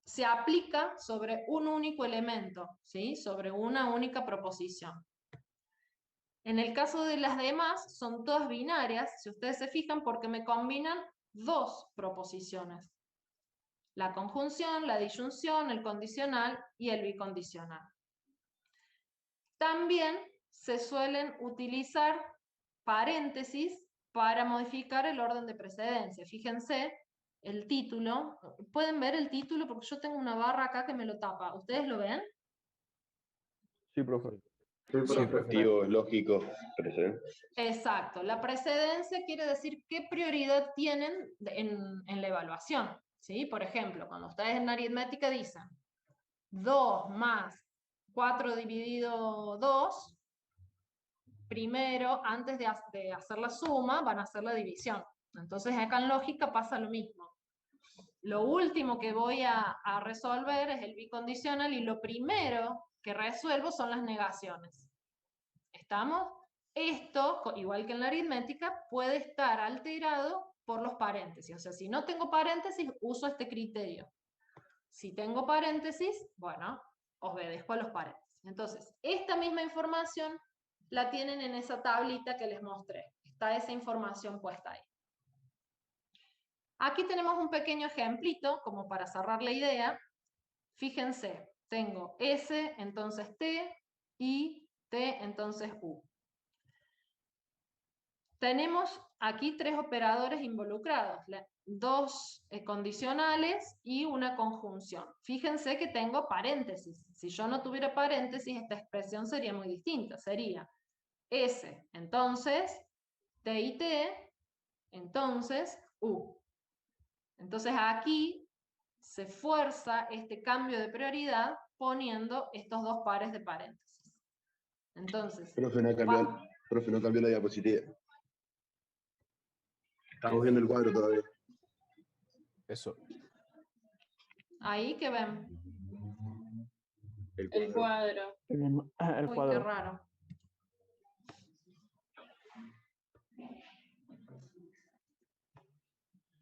se aplica sobre un único elemento, ¿sí? Sobre una única proposición. En el caso de las demás, son todas binarias, si ustedes se fijan, porque me combinan 2 proposiciones: la conjunción, la disyunción, el condicional y el bicondicional. También se suelen utilizar paréntesis para modificar el orden de precedencia. Fíjense el título. ¿Pueden ver el título? Porque yo tengo una barra acá que me lo tapa. ¿Ustedes lo ven? Sí, profe. Sí, profe. Efectivo, lógico, precedente. Exacto. La precedencia quiere decir qué prioridad tienen en la evaluación, ¿sí? Por ejemplo, cuando ustedes en aritmética dicen 2 más 4 dividido 2, primero, antes de hacer la suma, van a hacer la división. Entonces acá en lógica pasa lo mismo. Lo último que voy a resolver es el bicondicional y lo primero que resuelvo son las negaciones. ¿Estamos? Esto, igual que en la aritmética, puede estar alterado por los paréntesis. O sea, si no tengo paréntesis, uso este criterio. Si tengo paréntesis, bueno, obedezco a los paréntesis. Entonces, esta misma información la tienen en esa tablita que les mostré. Está esa información puesta ahí. Aquí tenemos un pequeño ejemplito, como para cerrar la idea. Fíjense, tengo S, entonces T, y T, entonces U. Tenemos aquí 3 operadores involucrados, 2 condicionales y una conjunción. Fíjense que tengo paréntesis. Si yo no tuviera paréntesis, esta expresión sería muy distinta. Sería S, entonces T y T, entonces U. Entonces aquí se fuerza este cambio de prioridad poniendo estos 2 pares de paréntesis. Entonces, Profe, no cambió la diapositiva. Estamos viendo el cuadro todavía. Eso. ahí que ven. El cuadro. El Uy, qué cuadro. raro.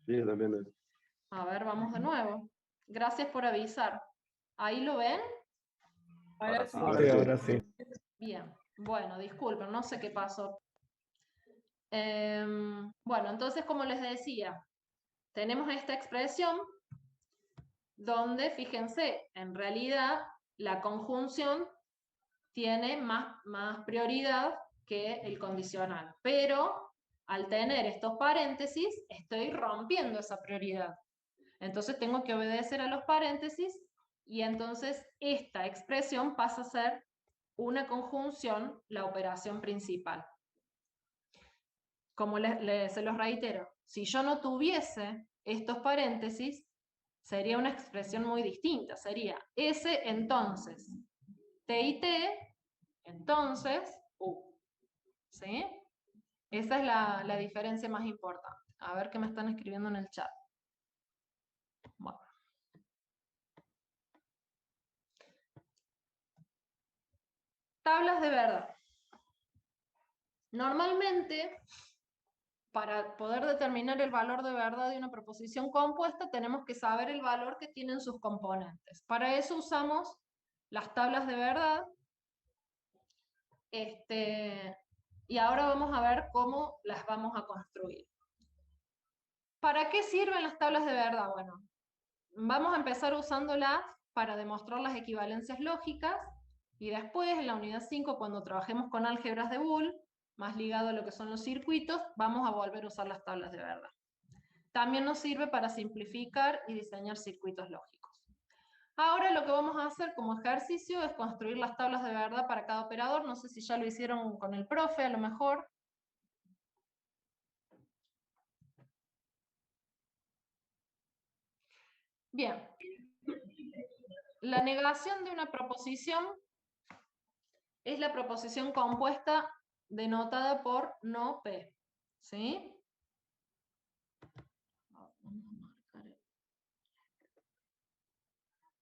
Sí, también. A ver, vamos de nuevo. Gracias por avisar. ¿Ahí lo ven? Ahora sí. Ahora sí. Bien. Bueno, disculpen, no sé qué pasó. Bueno, entonces, como les decía, tenemos esta expresión donde, fíjense, en realidad la conjunción tiene más prioridad que el condicional, pero al tener estos paréntesis estoy rompiendo esa prioridad. Entonces tengo que obedecer a los paréntesis y entonces esta expresión pasa a ser una conjunción, la operación principal. Como se los reitero, si yo no tuviese estos paréntesis, sería una expresión muy distinta. Sería S, entonces, T y T, entonces, U. ¿Sí? Esa es la diferencia más importante. A ver qué me están escribiendo en el chat. Bueno. Tablas de verdad. Normalmente, para poder determinar el valor de verdad de una proposición compuesta, tenemos que saber el valor que tienen sus componentes. Para eso usamos las tablas de verdad. Y ahora vamos a ver cómo las vamos a construir. ¿Para qué sirven las tablas de verdad? Bueno, vamos a empezar usándolas para demostrar las equivalencias lógicas, y después, en la unidad 5, cuando trabajemos con álgebras de Boole, más ligado a lo que son los circuitos, vamos a volver a usar las tablas de verdad. También nos sirve para simplificar y diseñar circuitos lógicos. Ahora lo que vamos a hacer como ejercicio es construir las tablas de verdad para cada operador. No sé si ya lo hicieron con el profe, a lo mejor. Bien. La negación de una proposición es la proposición compuesta denotada por no P. ¿Sí?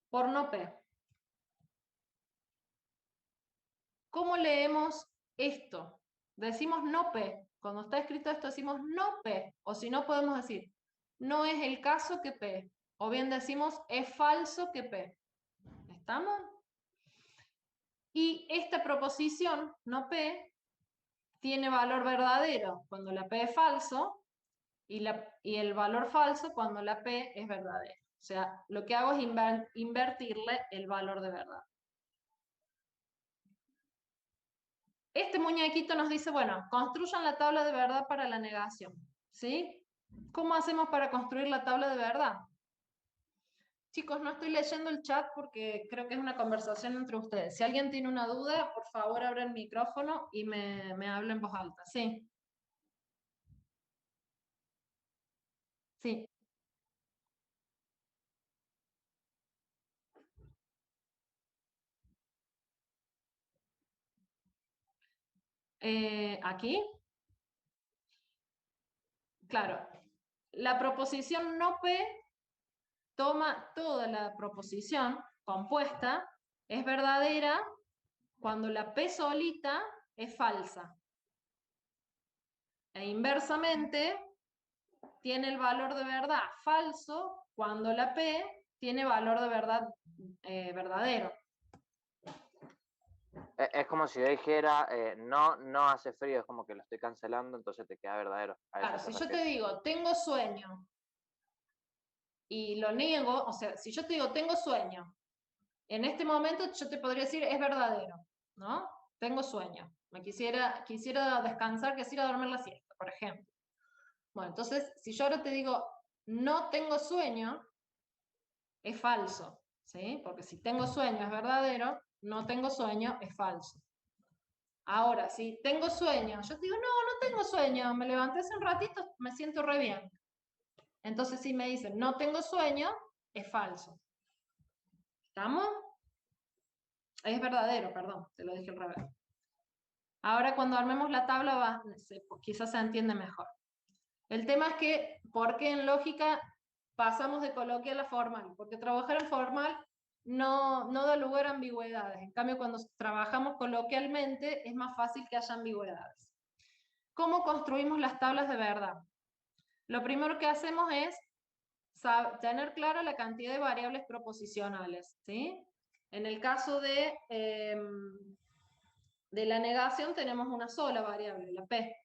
Por no P. ¿Cómo leemos esto? Decimos no P. Cuando está escrito esto decimos no P. O si no podemos decir, no es el caso que P. O bien decimos, es falso que P. ¿Estamos? Y esta proposición, no P, tiene valor verdadero cuando la P es falso, y el valor falso cuando la P es verdadera. O sea, lo que hago es invertirle el valor de verdad. Este muñequito nos dice, bueno, construyan la tabla de verdad para la negación. ¿Sí? ¿Cómo hacemos para construir la tabla de verdad? Chicos, no estoy leyendo el chat porque creo que es una conversación entre ustedes. Si alguien tiene una duda, por favor abra el micrófono y me habla en voz alta. Sí. Sí. ¿Aquí? Claro. La proposición no P toma toda la proposición compuesta, es verdadera cuando la P solita es falsa. E inversamente, tiene el valor de verdad falso cuando la P tiene valor de verdad verdadero. Es como si yo dijera, no hace frío, es como que lo estoy cancelando, entonces te queda verdadero. Claro, si yo te digo, tengo sueño, y lo niego, o sea, si yo te digo, tengo sueño, en este momento yo te podría decir, es verdadero, ¿no? Tengo sueño, quisiera descansar, quisiera dormir la siesta, por ejemplo. Bueno, entonces, si yo ahora te digo, no tengo sueño, es falso, ¿sí? Porque si tengo sueño es verdadero, no tengo sueño es falso. Ahora, si tengo sueño, yo te digo, no tengo sueño, me levanté hace un ratito, me siento re bien. Entonces, si me dicen, no tengo sueño, es falso. ¿Estamos? Es verdadero, perdón, te lo dije al revés. Ahora cuando armemos la tabla quizás se entiende mejor. El tema es que, ¿por qué en lógica pasamos de coloquial a formal? Porque trabajar en formal no da lugar a ambigüedades. En cambio, cuando trabajamos coloquialmente, es más fácil que haya ambigüedades. ¿Cómo construimos las tablas de verdad? Lo primero que hacemos es tener clara la cantidad de variables proposicionales, ¿sí? En el caso de la negación tenemos una sola variable, la P.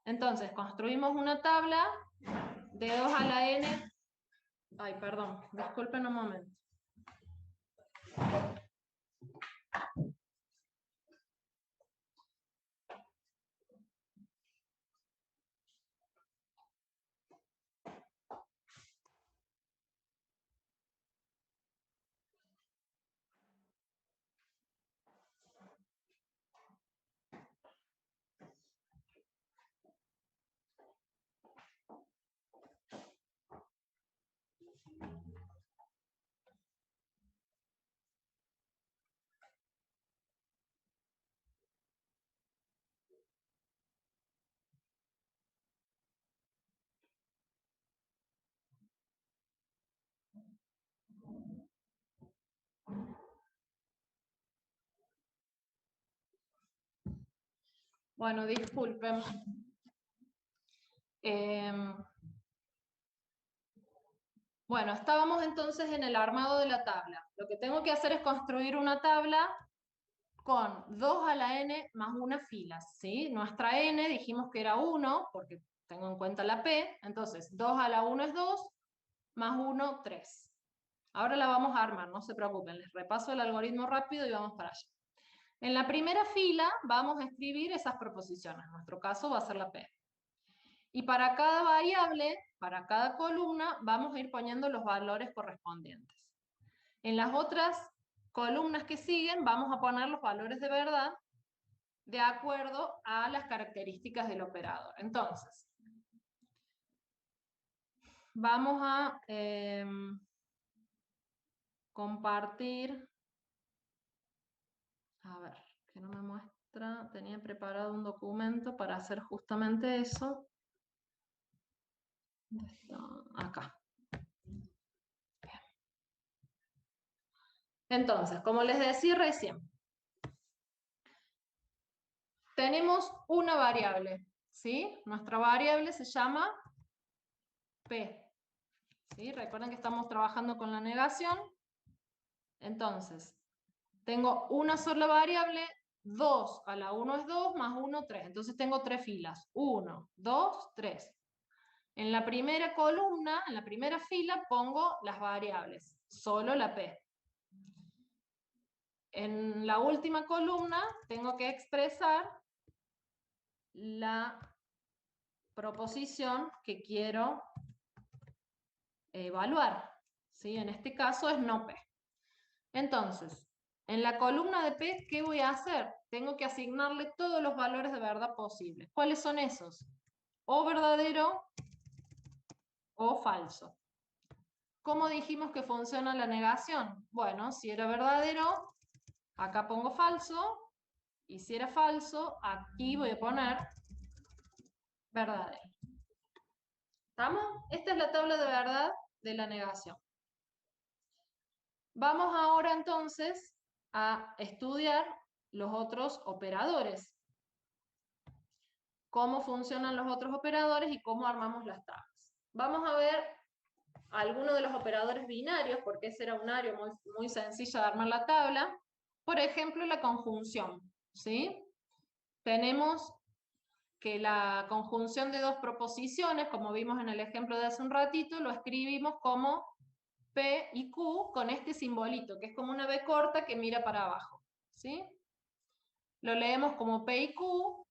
Entonces, construimos una tabla de 2 a la n. Ay, perdón, disculpen un momento. Bueno, disculpen. Bueno, estábamos entonces en el armado de la tabla. Lo que tengo que hacer es construir una tabla con 2 a la n más una fila, ¿sí? Nuestra n dijimos que era 1, porque tengo en cuenta la P, entonces 2 a la 1 es 2, más 1, 3. Ahora la vamos a armar, no se preocupen, les repaso el algoritmo rápido y vamos para allá. En la primera fila vamos a escribir esas proposiciones, en nuestro caso va a ser la P. Y para cada variable, para cada columna, vamos a ir poniendo los valores correspondientes. En las otras columnas que siguen vamos a poner los valores de verdad de acuerdo a las características del operador. Entonces, vamos a compartir, a ver, que no me muestra, tenía preparado un documento para hacer justamente eso. ¿Dónde está? Acá. Bien. Entonces, como les decía recién, tenemos una variable, ¿sí? Nuestra variable se llama P. ¿Sí? Recuerden que estamos trabajando con la negación. Entonces, tengo una sola variable, 2 a la 1 es 2, más 1, 3. Entonces tengo 3 filas, 1, 2, 3. En la primera columna, en la primera fila, pongo las variables, solo la P. En la última columna tengo que expresar la proposición que quiero evaluar, ¿sí? En este caso es no P. Entonces, en la columna de P, ¿qué voy a hacer? Tengo que asignarle todos los valores de verdad posibles. ¿Cuáles son esos? O verdadero o falso. ¿Cómo dijimos que funciona la negación? Bueno, si era verdadero, acá pongo falso, y si era falso, aquí voy a poner verdadero. ¿Estamos? Esta es la tabla de verdad de la negación. Vamos ahora entonces a estudiar los otros operadores. Cómo funcionan los otros operadores y cómo armamos las tablas. Vamos a ver algunos de los operadores binarios, porque ese era un área muy sencilla de armar la tabla. Por ejemplo, la conjunción, ¿sí? Tenemos que la conjunción de dos proposiciones, como vimos en el ejemplo de hace un ratito, lo escribimos como P y Q con este simbolito, que es como una B corta que mira para abajo, ¿sí? Lo leemos como P y Q,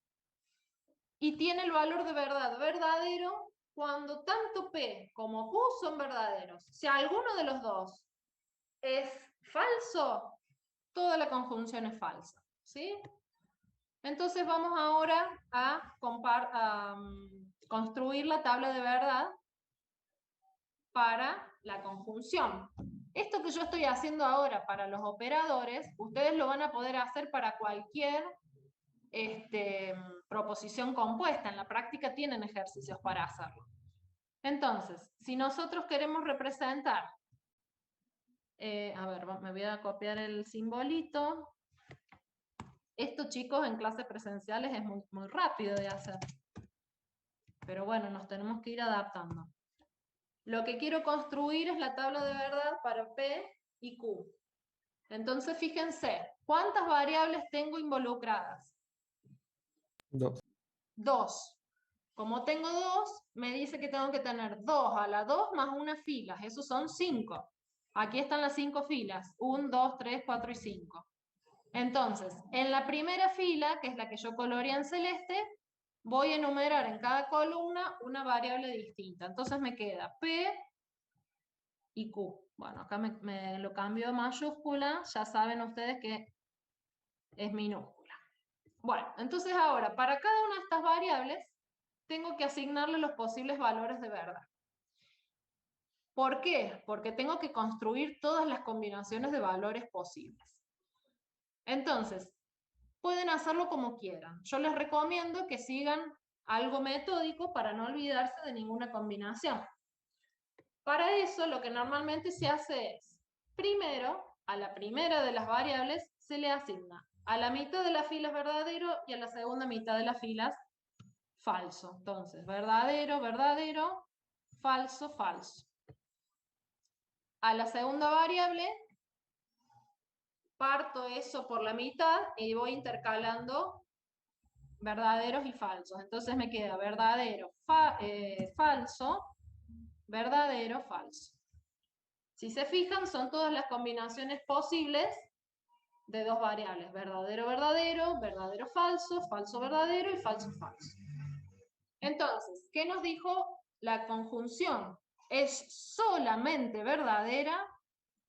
y tiene el valor de verdad verdadero cuando tanto P como Q son verdaderos. Si alguno de los dos es falso, toda la conjunción es falsa, ¿sí? Entonces vamos ahora a construir la tabla de verdad para la conjunción. Esto que yo estoy haciendo ahora para los operadores, ustedes lo van a poder hacer para cualquier proposición compuesta. En la práctica tienen ejercicios para hacerlo. Entonces, si nosotros queremos representar, a ver, me voy a copiar el simbolito. Esto, chicos, en clases presenciales es muy rápido de hacer. Pero bueno, nos tenemos que ir adaptando. Lo que quiero construir es la tabla de verdad para P y Q. Entonces, fíjense, ¿cuántas variables tengo involucradas? 2. 2. Como tengo 2, me dice que tengo que tener 2 a la 2 más una fila. Esos son 5. Aquí están las 5 filas. 1, 2, 3, 4 y 5. Entonces, en la primera fila, que es la que yo coloreé en celeste, voy a enumerar en cada columna una variable distinta. Entonces me queda P y Q. Bueno, acá me lo cambio a mayúscula. Ya saben ustedes que es minúscula. Bueno, entonces ahora, para cada una de estas variables, tengo que asignarle los posibles valores de verdad. ¿Por qué? Porque tengo que construir todas las combinaciones de valores posibles. Entonces, pueden hacerlo como quieran. Yo les recomiendo que sigan algo metódico para no olvidarse de ninguna combinación. Para eso, lo que normalmente se hace es, primero, a la primera de las variables se le asigna a la mitad de las filas verdadero y a la segunda mitad de las filas falso. Entonces, verdadero, verdadero, falso, falso. A la segunda variable parto eso por la mitad y voy intercalando verdaderos y falsos. Entonces me queda verdadero, falso, verdadero, falso. Si se fijan, son todas las combinaciones posibles de dos variables, verdadero, verdadero, verdadero, falso, falso, verdadero y falso, falso. Entonces, ¿qué nos dijo la conjunción? Es solamente verdadera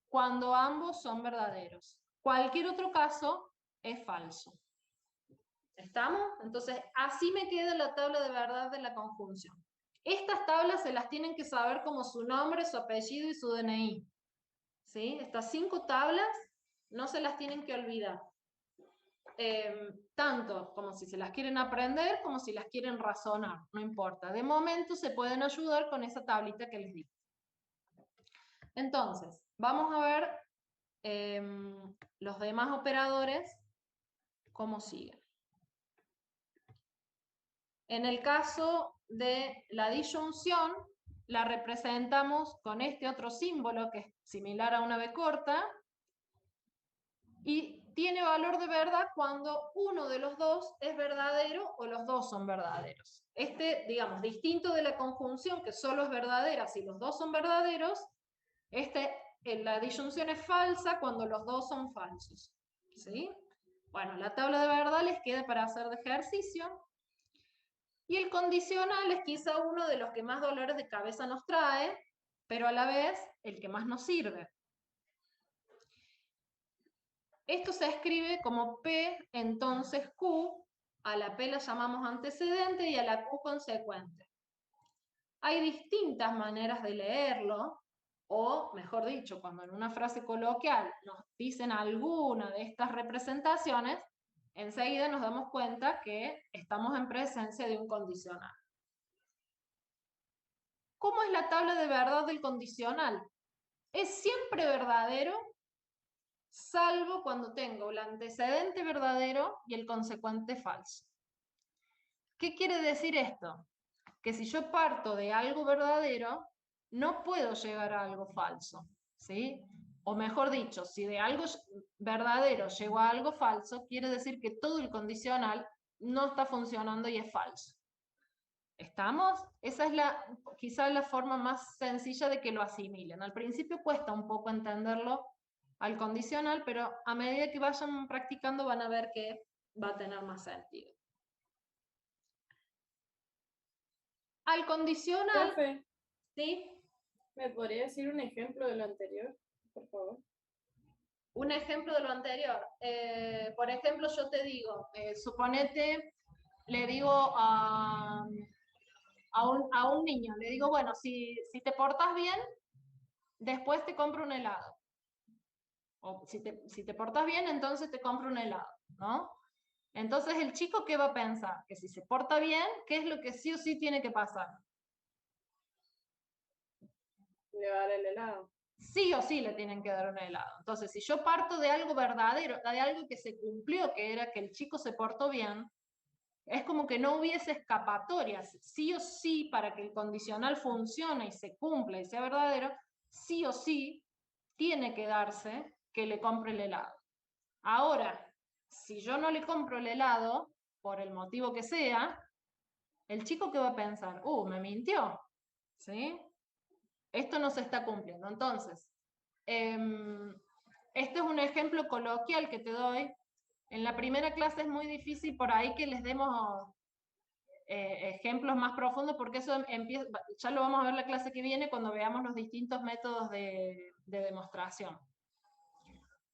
cuando ambos son verdaderos. Cualquier otro caso es falso. ¿Estamos? Entonces, así me queda la tabla de verdad de la conjunción. Estas tablas se las tienen que saber como su nombre, su apellido y su DNI. ¿Sí? Estas 5 tablas no se las tienen que olvidar. Tanto como si se las quieren aprender, como si las quieren razonar, no importa. De momento se pueden ayudar con esa tablita que les di. Entonces, vamos a ver los demás operadores cómo siguen. En el caso de la disyunción, la representamos con este otro símbolo que es similar a una B corta, y tiene valor de verdad cuando uno de los dos es verdadero o los dos son verdaderos. Digamos, distinto de la conjunción que solo es verdadera si los dos son verdaderos, la disyunción es falsa cuando los dos son falsos. ¿Sí? Bueno, la tabla de verdad les queda para hacer de ejercicio. Y el condicional es quizá uno de los que más dolores de cabeza nos trae, pero a la vez el que más nos sirve. Esto se escribe como P, entonces Q, a la P la llamamos antecedente y a la Q consecuente. Hay distintas maneras de leerlo, o mejor dicho, cuando en una frase coloquial nos dicen alguna de estas representaciones, enseguida nos damos cuenta que estamos en presencia de un condicional. ¿Cómo es la tabla de verdad del condicional? Es siempre verdadero, salvo cuando tengo el antecedente verdadero y el consecuente falso. ¿Qué quiere decir esto? Que si yo parto de algo verdadero, no puedo llegar a algo falso, ¿sí? O mejor dicho, si de algo verdadero llego a algo falso, quiere decir que todo el condicional no está funcionando y es falso. ¿Estamos? Esa es quizás la forma más sencilla de que lo asimilen. Al principio cuesta un poco entenderlo al condicional, pero a medida que vayan practicando van a ver que va a tener más sentido. Al condicional... Profe, ¿sí? ¿me podría decir un ejemplo de lo anterior, por favor? Un ejemplo de lo anterior. Por ejemplo, yo te digo, suponete, le digo a un niño, le digo, bueno, si te portas bien, después te compro un helado. O si te portas bien, entonces te compro un helado, ¿no? Entonces el chico, ¿qué va a pensar? Que si se porta bien, ¿qué es lo que sí o sí tiene que pasar? Le va a dar el helado. Sí o sí le tienen que dar un helado. Entonces, si yo parto de algo verdadero, de algo que se cumplió, que era que el chico se portó bien, es como que no hubiese escapatorias. Sí o sí, para que el condicional funcione y se cumpla y sea verdadero, sí o sí tiene que darse que le compre el helado. Ahora, si yo no le compro el helado, por el motivo que sea, el chico ¿qué va a pensar? Me mintió, ¿sí? Esto no se está cumpliendo. Entonces, este es un ejemplo coloquial que te doy. En la primera clase es muy difícil por ahí que les demos ejemplos más profundos, porque eso ya lo vamos a ver la clase que viene cuando veamos los distintos métodos de demostración.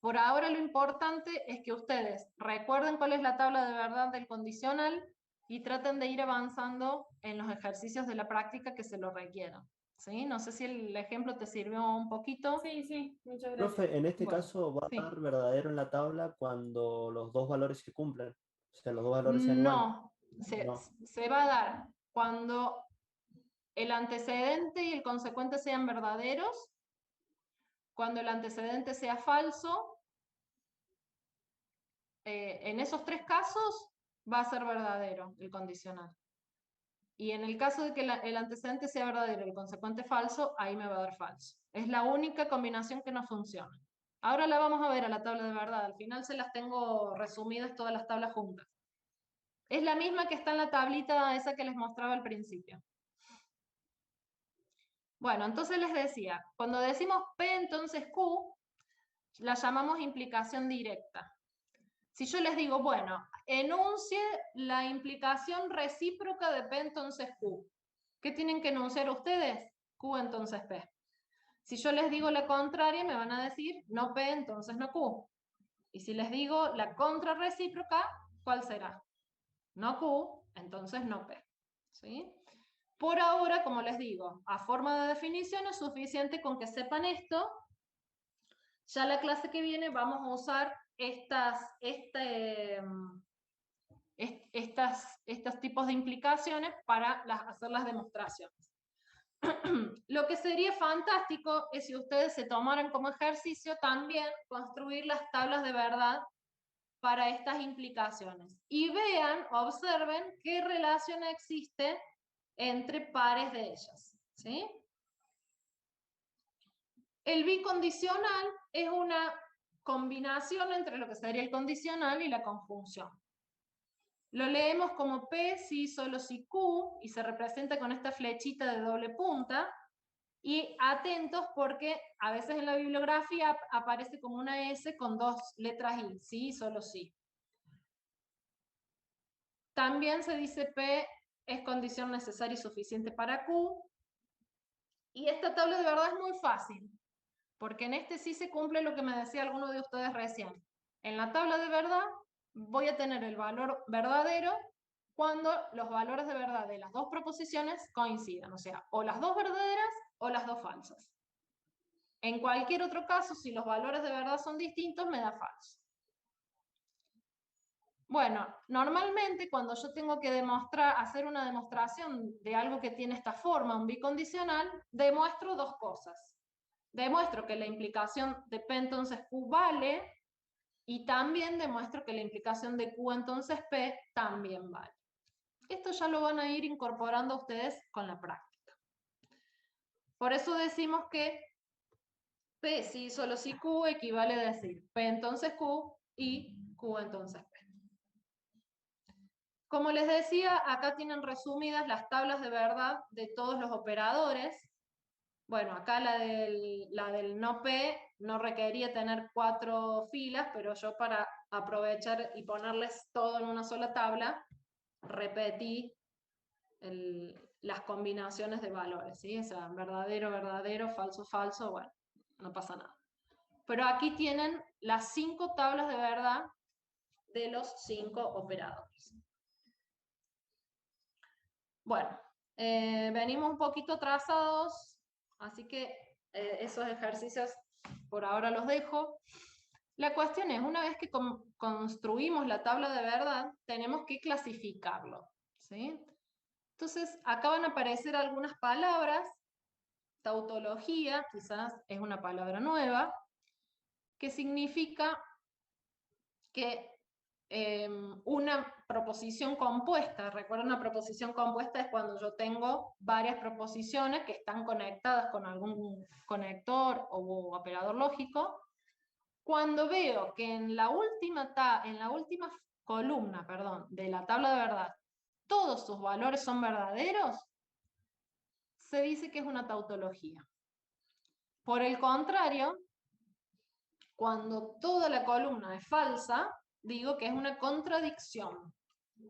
Por ahora lo importante es que ustedes recuerden cuál es la tabla de verdad del condicional y traten de ir avanzando en los ejercicios de la práctica que se lo requieran. ¿Sí? No sé si el ejemplo te sirvió un poquito. Sí, muchas gracias. Profe, en este Bueno, caso va sí. a dar verdadero en la tabla cuando los dos valores se cumplen. O sea, los dos valores sean iguales. No, No. se va a dar cuando el antecedente y el consecuente sean verdaderos, cuando el antecedente sea falso. En esos 3 casos va a ser verdadero el condicional. Y en el caso de que el antecedente sea verdadero y el consecuente falso, ahí me va a dar falso. Es la única combinación que no funciona. Ahora la vamos a ver a la tabla de verdad. Al final se las tengo resumidas todas las tablas juntas. Es la misma que está en la tablita esa que les mostraba al principio. Bueno, entonces les decía, cuando decimos P, entonces Q, la llamamos implicación directa. Si yo les digo, bueno, enuncie la implicación recíproca de P, entonces Q. ¿Qué tienen que enunciar ustedes? Q, entonces P. Si yo les digo la contraria, me van a decir, no P, entonces no Q. Y si les digo la contrarrecíproca, ¿cuál será? No Q, entonces no P. ¿Sí? Por ahora, como les digo, a forma de definición es suficiente con que sepan esto. Ya la clase que viene vamos a usar estos tipos de implicaciones para hacer las demostraciones. Lo que sería fantástico es si ustedes se tomaran como ejercicio también construir las tablas de verdad para estas implicaciones y vean, observen qué relación existe entre pares de ellas, ¿sí? El bicondicional es una combinación entre lo que sería el condicional y la conjunción. Lo leemos como P si, solo si Q, y se representa con esta flechita de doble punta, y atentos porque a veces en la bibliografía aparece como una S con dos letras I, sí, solo sí. También se dice P es condición necesaria y suficiente para Q, y esta tabla de verdad es muy fácil, porque en este sí se cumple lo que me decía alguno de ustedes recién. En la tabla de verdad voy a tener el valor verdadero cuando los valores de verdad de las dos proposiciones coincidan, o sea, o las dos verdaderas o las dos falsas. En cualquier otro caso, si los valores de verdad son distintos, me da falso. Bueno, normalmente cuando yo tengo que hacer una demostración de algo que tiene esta forma, un bicondicional, demuestro dos cosas. Demuestro que la implicación de P entonces Q vale, y también demuestro que la implicación de Q entonces P también vale. Esto ya lo van a ir incorporando ustedes con la práctica. Por eso decimos que P si solo si Q equivale a decir P entonces Q y Q entonces P. Como les decía, acá tienen resumidas las tablas de verdad de todos los operadores. Bueno, acá la del no P no requería tener 4 filas, pero yo para aprovechar y ponerles todo en una sola tabla, repetí las combinaciones de valores, ¿sí? O sea, verdadero, verdadero, falso, falso, bueno, no pasa nada. Pero aquí tienen las 5 tablas de verdad de los 5 operadores. Bueno, venimos un poquito atrasados, así que esos ejercicios por ahora los dejo. La cuestión es, una vez que construimos la tabla de verdad, tenemos que clasificarlo, ¿sí? Entonces, acá van a aparecer algunas palabras. Tautología, quizás es una palabra nueva, que significa que una proposición compuesta, recuerda, una proposición compuesta es cuando yo tengo varias proposiciones que están conectadas con algún conector o operador lógico. Cuando veo que en la última columna, de la tabla de verdad, todos sus valores son verdaderos, se dice que es una tautología. Por el contrario, cuando toda la columna es falsa, digo que es una contradicción.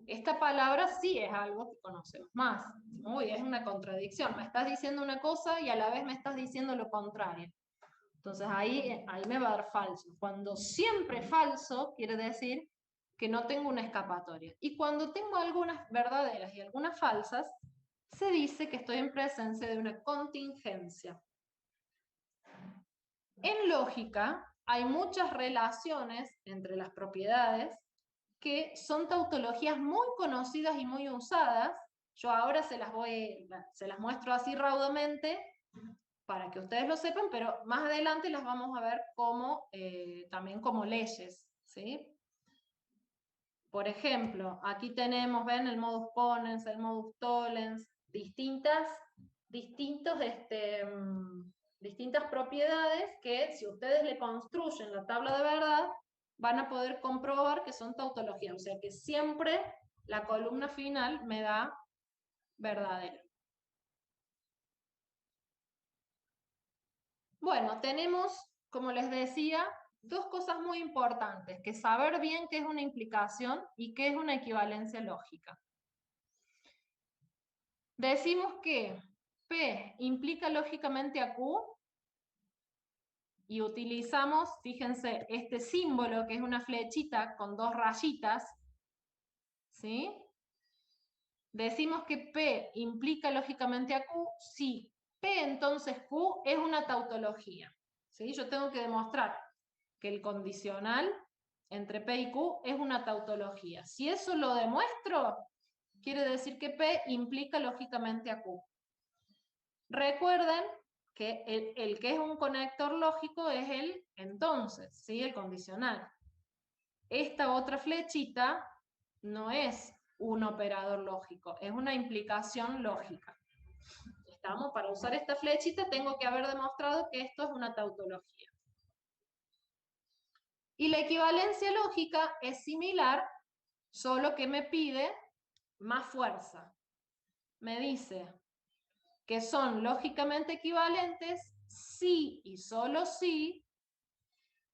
Esta palabra sí es algo que conocemos más. Uy, es una contradicción. Me estás diciendo una cosa y a la vez me estás diciendo lo contrario. Entonces ahí me va a dar falso. Cuando siempre es falso, quiere decir que no tengo una escapatoria. Y cuando tengo algunas verdaderas y algunas falsas, se dice que estoy en presencia de una contingencia. En lógica, hay muchas relaciones entre las propiedades que son tautologías muy conocidas y muy usadas. Yo ahora se las muestro así raudamente para que ustedes lo sepan, pero más adelante las vamos a ver también como leyes, ¿sí? Por ejemplo, aquí tenemos, ven, el modus ponens, el modus tollens, distintas propiedades que si ustedes le construyen la tabla de verdad, van a poder comprobar que son tautologías, o sea que siempre la columna final me da verdadero. Bueno, tenemos, como les decía, dos cosas muy importantes, que saber bien qué es una implicación y qué es una equivalencia lógica. Decimos que P implica lógicamente a Q y utilizamos, fíjense, este símbolo que es una flechita con dos rayitas, ¿sí? Decimos que P implica lógicamente a Q si P entonces Q es una tautología, ¿sí? Yo tengo que demostrar que el condicional entre P y Q es una tautología. Si eso lo demuestro, quiere decir que P implica lógicamente a Q. Recuerden que el que es un conector lógico es el entonces, ¿sí? El condicional. Esta otra flechita no es un operador lógico, es una implicación lógica. ¿Estamos? Para usar esta flechita tengo que haber demostrado que esto es una tautología. Y la equivalencia lógica es similar, solo que me pide más fuerza. Me dice que son lógicamente equivalentes si y solo si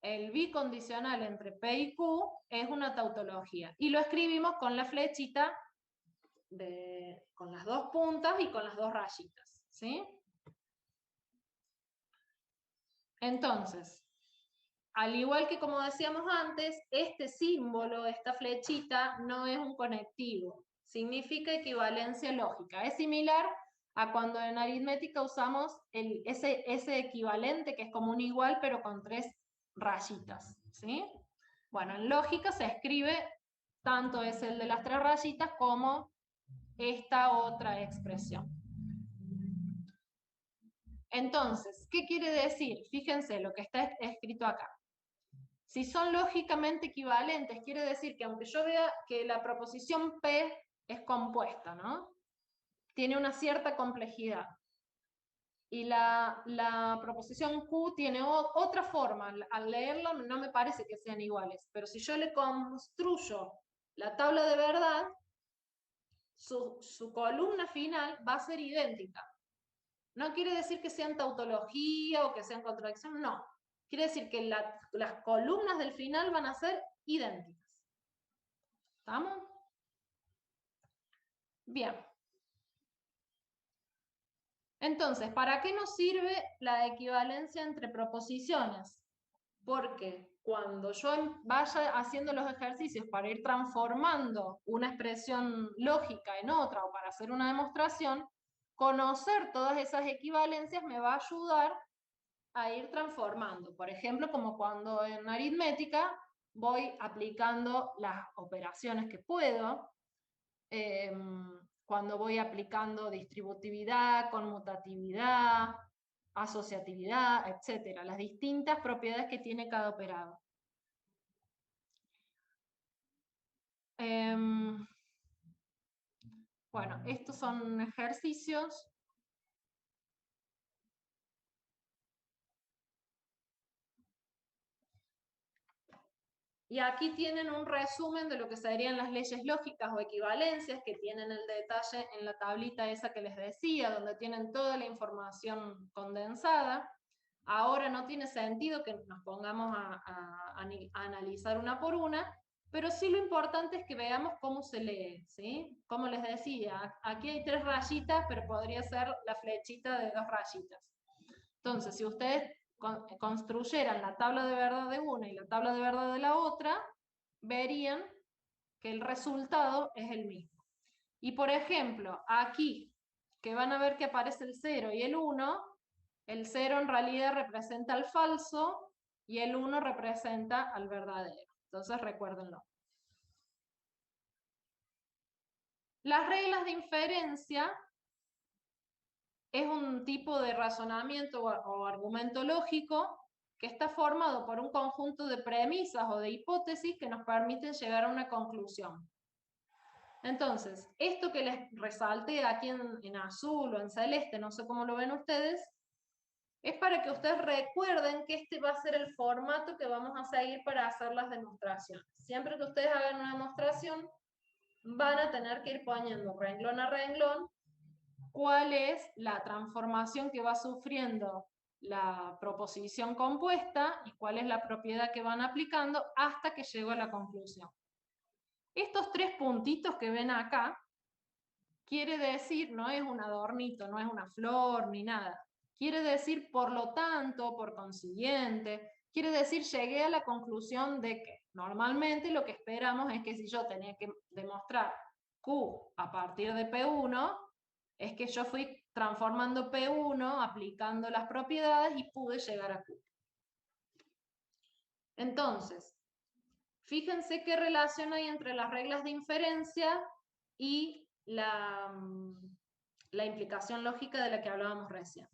el bicondicional entre P y Q es una tautología. Y lo escribimos con la flechita, con las dos puntas y con las dos rayitas, ¿sí? Entonces, al igual que como decíamos antes, este símbolo, esta flechita, no es un conectivo. Significa equivalencia lógica. Es similar a cuando en aritmética usamos ese equivalente que es como un igual pero con tres rayitas, ¿sí? Bueno, en lógica se escribe tanto es el de las tres rayitas como esta otra expresión. Entonces, ¿qué quiere decir? Fíjense lo que está escrito acá. Si son lógicamente equivalentes, quiere decir que aunque yo vea que la proposición P es compuesta, ¿no? Tiene una cierta complejidad. Y la proposición Q tiene otra forma. Al leerla no me parece que sean iguales. Pero si yo le construyo la tabla de verdad, su columna final va a ser idéntica. No quiere decir que sean tautología o que sean contradicción, no. Quiere decir que las columnas del final van a ser idénticas. ¿Estamos? Bien. Entonces, ¿para qué nos sirve la equivalencia entre proposiciones? Porque cuando yo vaya haciendo los ejercicios para ir transformando una expresión lógica en otra o para hacer una demostración, conocer todas esas equivalencias me va a ayudar a ir transformando. Por ejemplo, como cuando en aritmética voy aplicando las operaciones que puedo, cuando voy aplicando distributividad, conmutatividad, asociatividad, etc. Las distintas propiedades que tiene cada operador. Bueno, estos son ejercicios. Y aquí tienen un resumen de lo que serían las leyes lógicas o equivalencias, que tienen el detalle en la tablita esa que les decía, donde tienen toda la información condensada. Ahora no tiene sentido que nos pongamos a analizar una por una, pero sí lo importante es que veamos cómo se lee, ¿sí? Como les decía, aquí hay tres rayitas, pero podría ser la flechita de dos rayitas. Entonces, si ustedes construyeran la tabla de verdad de una y la tabla de verdad de la otra, verían que el resultado es el mismo. Y por ejemplo, aquí, que van a ver que aparece el 0 y el 1, el 0 en realidad representa al falso y el 1 representa al verdadero. Entonces recuérdenlo. Las reglas de inferencia es un tipo de razonamiento o argumento lógico que está formado por un conjunto de premisas o de hipótesis que nos permiten llegar a una conclusión. Entonces, esto que les resalté aquí en azul o en celeste, no sé cómo lo ven ustedes, es para que ustedes recuerden que este va a ser el formato que vamos a seguir para hacer las demostraciones. Siempre que ustedes hagan una demostración, van a tener que ir poniendo renglón a renglón cuál es la transformación que va sufriendo la proposición compuesta y cuál es la propiedad que van aplicando hasta que llego a la conclusión. Estos 3 puntitos que ven acá, quiere decir, no es un adornito, no es una flor ni nada. Quiere decir, por lo tanto, por consiguiente, quiere decir, llegué a la conclusión de que normalmente lo que esperamos es que si yo tenía que demostrar Q a partir de P1, es que yo fui transformando P1, aplicando las propiedades y pude llegar a Q. Entonces, fíjense qué relación hay entre las reglas de inferencia y la implicación lógica de la que hablábamos recién.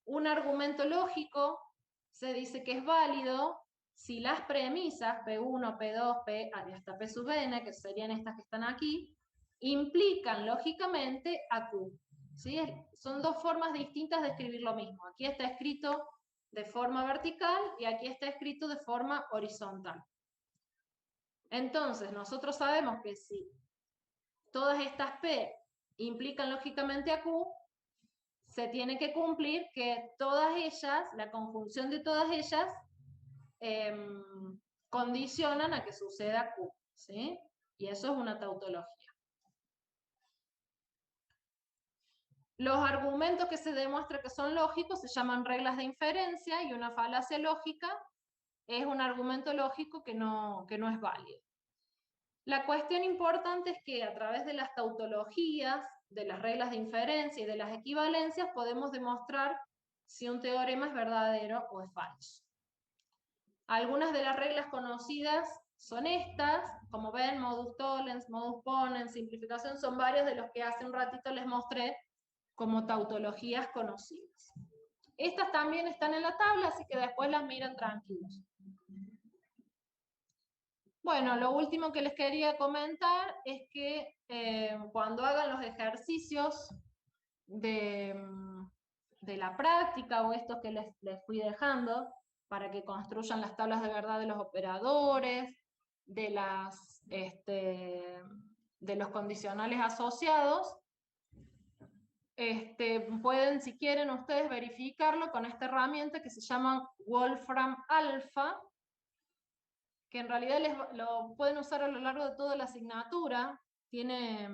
Un argumento lógico se dice que es válido si las premisas P1, P2, P hasta P sub n, que serían estas que están aquí, implican lógicamente a Q. ¿Sí? Son 2 formas distintas de escribir lo mismo. Aquí está escrito de forma vertical y aquí está escrito de forma horizontal. Entonces, nosotros sabemos que si todas estas P implican lógicamente a Q, se tiene que cumplir que todas ellas, la conjunción de todas ellas, condicionan a que suceda Q, ¿sí? Y eso es una tautología. Los argumentos que se demuestra que son lógicos se llaman reglas de inferencia y una falacia lógica es un argumento lógico que no es válido. La cuestión importante es que a través de las tautologías, de las reglas de inferencia y de las equivalencias podemos demostrar si un teorema es verdadero o es falso. Algunas de las reglas conocidas son estas, como ven, modus tollens, modus ponens, simplificación, son varios de los que hace un ratito les mostré como tautologías conocidas. Estas también están en la tabla, así que después las miran tranquilos. Bueno, lo último que les quería comentar es que cuando hagan los ejercicios de la práctica o estos que les fui dejando para que construyan las tablas de verdad de los operadores, de los condicionales asociados, pueden, si quieren ustedes, verificarlo con esta herramienta que se llama Wolfram Alpha, que en realidad lo pueden usar a lo largo de toda la asignatura. Tiene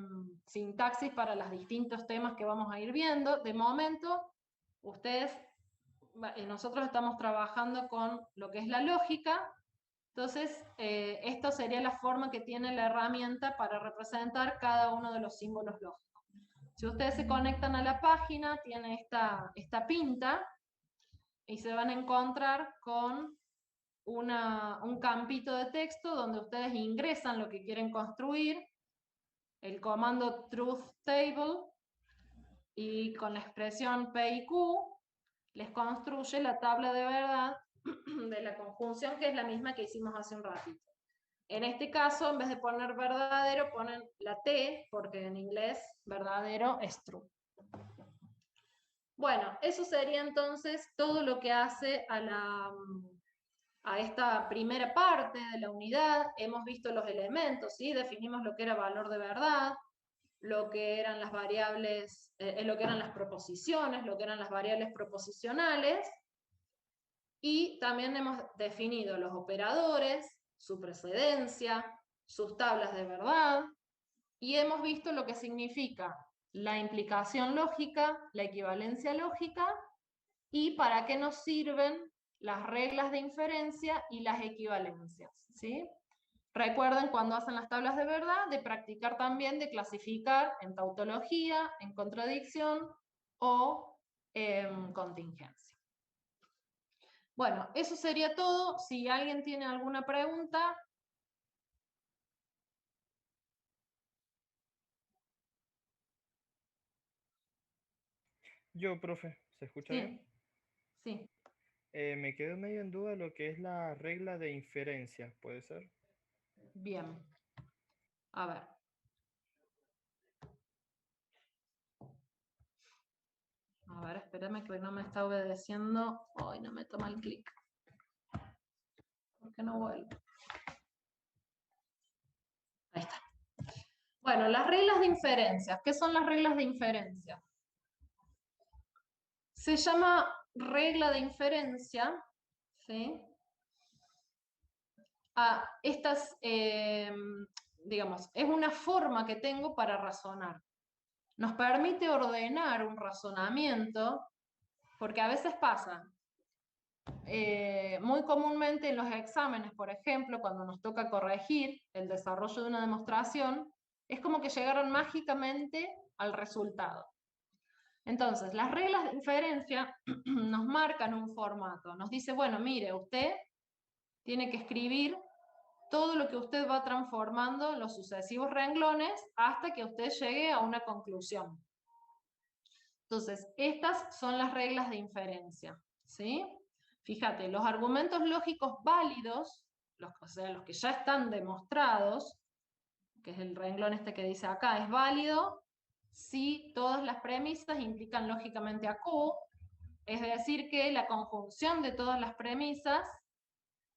sintaxis para los distintos temas que vamos a ir viendo. De momento, nosotros estamos trabajando con lo que es la lógica. Entonces, esta sería la forma que tiene la herramienta para representar cada uno de los símbolos lógicos. Si ustedes se conectan a la página, tiene esta pinta, y se van a encontrar con un campito de texto donde ustedes ingresan lo que quieren construir, el comando truth table, y con la expresión P y Q les construye la tabla de verdad de la conjunción, que es la misma que hicimos hace un ratito. En este caso, en vez de poner verdadero, ponen la T, porque en inglés verdadero es true. Bueno, eso sería entonces todo lo que hace a esta primera parte de la unidad. Hemos visto los elementos, ¿sí? Definimos lo que era valor de verdad, lo que eran las variables, lo que eran las proposiciones, lo que eran las variables proposicionales, y también hemos definido los operadores, su precedencia, sus tablas de verdad, y hemos visto lo que significa la implicación lógica, la equivalencia lógica, y para qué nos sirven las reglas de inferencia y las equivalencias, ¿sí? Recuerden, cuando hacen las tablas de verdad, de practicar también, de clasificar en tautología, en contradicción o en contingencia. Bueno, eso sería todo. Si alguien tiene alguna pregunta. Yo, profe, ¿se escucha bien? Sí. Me quedo medio en duda lo que es la regla de inferencia, ¿puede ser? Bien. A ver. A ver, espérame que no me está obedeciendo. Hoy no me toma el clic. ¿Por qué no vuelve? Ahí está. Bueno, las reglas de inferencia. ¿Qué son las reglas de inferencia? Se llama regla de inferencia, ¿sí? A estas, digamos, es una forma que tengo para razonar. Nos permite ordenar un razonamiento, porque a veces pasa, muy comúnmente en los exámenes, por ejemplo, cuando nos toca corregir el desarrollo de una demostración, es como que llegaron mágicamente al resultado. Entonces, las reglas de inferencia nos marcan un formato. Nos dice, bueno, mire, usted tiene que escribir todo lo que usted va transformando en los sucesivos renglones hasta que usted llegue a una conclusión. Entonces, estas son las reglas de inferencia, ¿sí? Fíjate, los argumentos lógicos válidos, o sea, los que ya están demostrados, que es el renglón este que dice acá, es válido si todas las premisas implican lógicamente a Q, es decir, que la conjunción de todas las premisas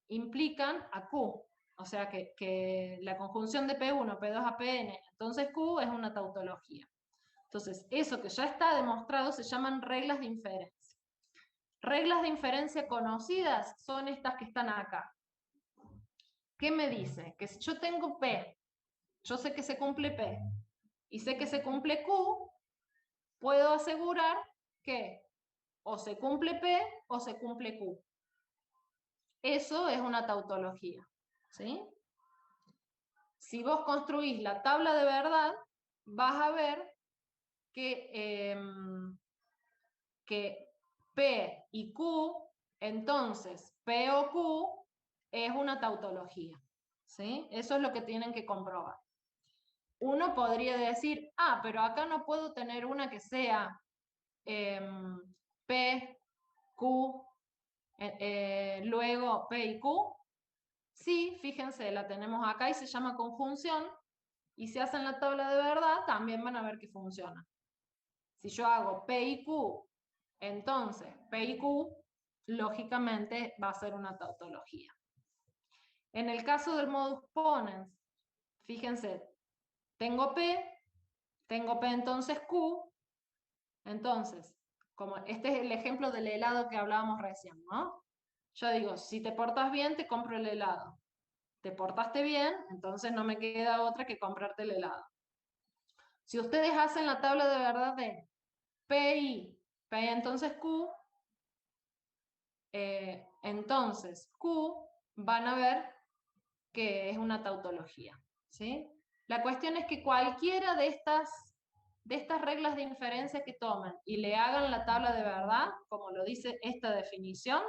implican a Q. O sea, que la conjunción de P1, P2 a Pn, entonces Q es una tautología. Entonces, eso que ya está demostrado se llaman reglas de inferencia. Reglas de inferencia conocidas son estas que están acá. ¿Qué me dice? Que si yo tengo P, yo sé que se cumple P, y sé que se cumple Q, puedo asegurar que o se cumple P o se cumple Q. Eso es una tautología, ¿sí? Si vos construís la tabla de verdad, vas a ver que P y Q, entonces P o Q es una tautología, ¿sí? Eso es lo que tienen que comprobar. Uno podría decir, pero acá no puedo tener una que sea P, Q, luego P y Q. Sí, fíjense, la tenemos acá y se llama conjunción, y si hacen la tabla de verdad, también van a ver que funciona. Si yo hago P y Q, entonces P y Q, lógicamente va a ser una tautología. En el caso del modus ponens, fíjense, tengo P entonces Q, entonces, como este es el ejemplo del helado que hablábamos recién, ¿no? Yo digo, si te portas bien, te compro el helado. Te portaste bien, entonces no me queda otra que comprarte el helado. Si ustedes hacen la tabla de verdad de P entonces Q, entonces Q van a ver que es una tautología, ¿sí? La cuestión es que cualquiera de estas reglas de inferencia que tomen y le hagan la tabla de verdad, como lo dice esta definición,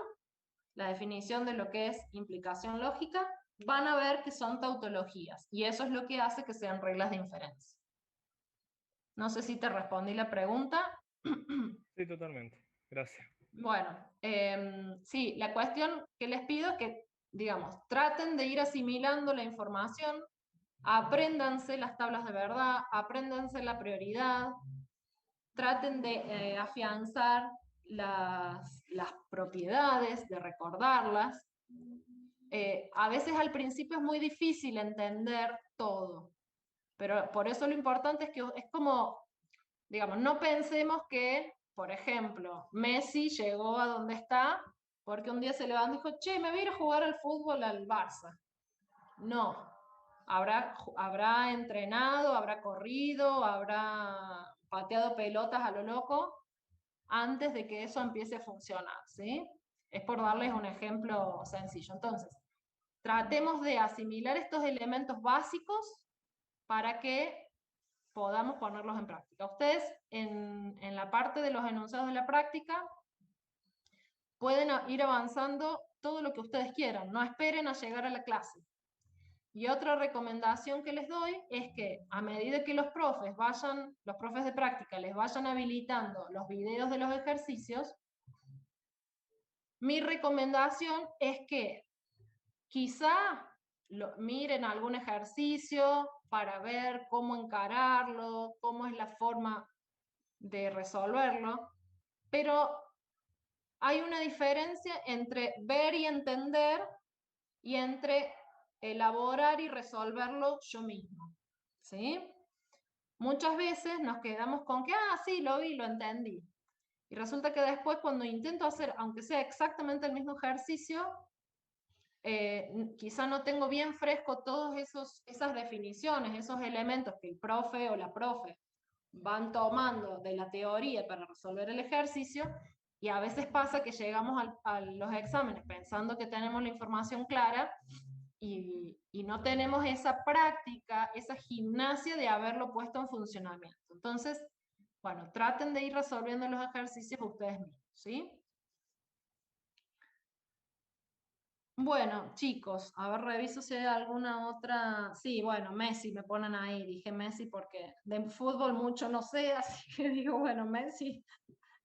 la definición de lo que es implicación lógica, van a ver que son tautologías, y eso es lo que hace que sean reglas de inferencia. No sé si te respondí la pregunta. Sí, totalmente. Gracias. Bueno, sí, la cuestión que les pido es que, digamos, traten de ir asimilando la información, apréndanse las tablas de verdad, apréndanse la prioridad, traten de afianzar las propiedades, de recordarlas. A veces al principio es muy difícil entender todo, pero por eso lo importante es que es como, digamos, no pensemos que, por ejemplo, Messi llegó a donde está porque un día se levantó y dijo, che, me voy a ir a jugar al fútbol al Barça. No, habrá entrenado, habrá corrido, habrá pateado pelotas a lo loco antes de que eso empiece a funcionar, ¿sí? Es por darles un ejemplo sencillo. Entonces, tratemos de asimilar estos elementos básicos para que podamos ponerlos en práctica. Ustedes, en la parte de los enunciados de la práctica, pueden ir avanzando todo lo que ustedes quieran, no esperen a llegar a la clase. Y otra recomendación que les doy es que a medida que los profes de práctica les vayan habilitando los videos de los ejercicios, mi recomendación es que quizá miren algún ejercicio para ver cómo encararlo, cómo es la forma de resolverlo, pero hay una diferencia entre ver y entender y entre elaborar y resolverlo yo mismo, ¿sí? muchas veces nos quedamos con que, ah, sí, lo vi, lo entendí. Y resulta que después cuando intento hacer, aunque sea exactamente el mismo ejercicio, quizá no tengo bien fresco todas esas definiciones, esos elementos que el profe o la profe van tomando de la teoría para resolver el ejercicio, y a veces pasa que llegamos a los exámenes pensando que tenemos la información clara y no tenemos esa práctica, esa gimnasia de haberlo puesto en funcionamiento. Entonces, bueno, traten de ir resolviendo los ejercicios ustedes mismos, ¿sí? Bueno, chicos, a ver, reviso si hay alguna otra. Sí, bueno, Messi me ponen ahí, dije Messi porque de fútbol mucho no sé, así que digo, bueno, Messi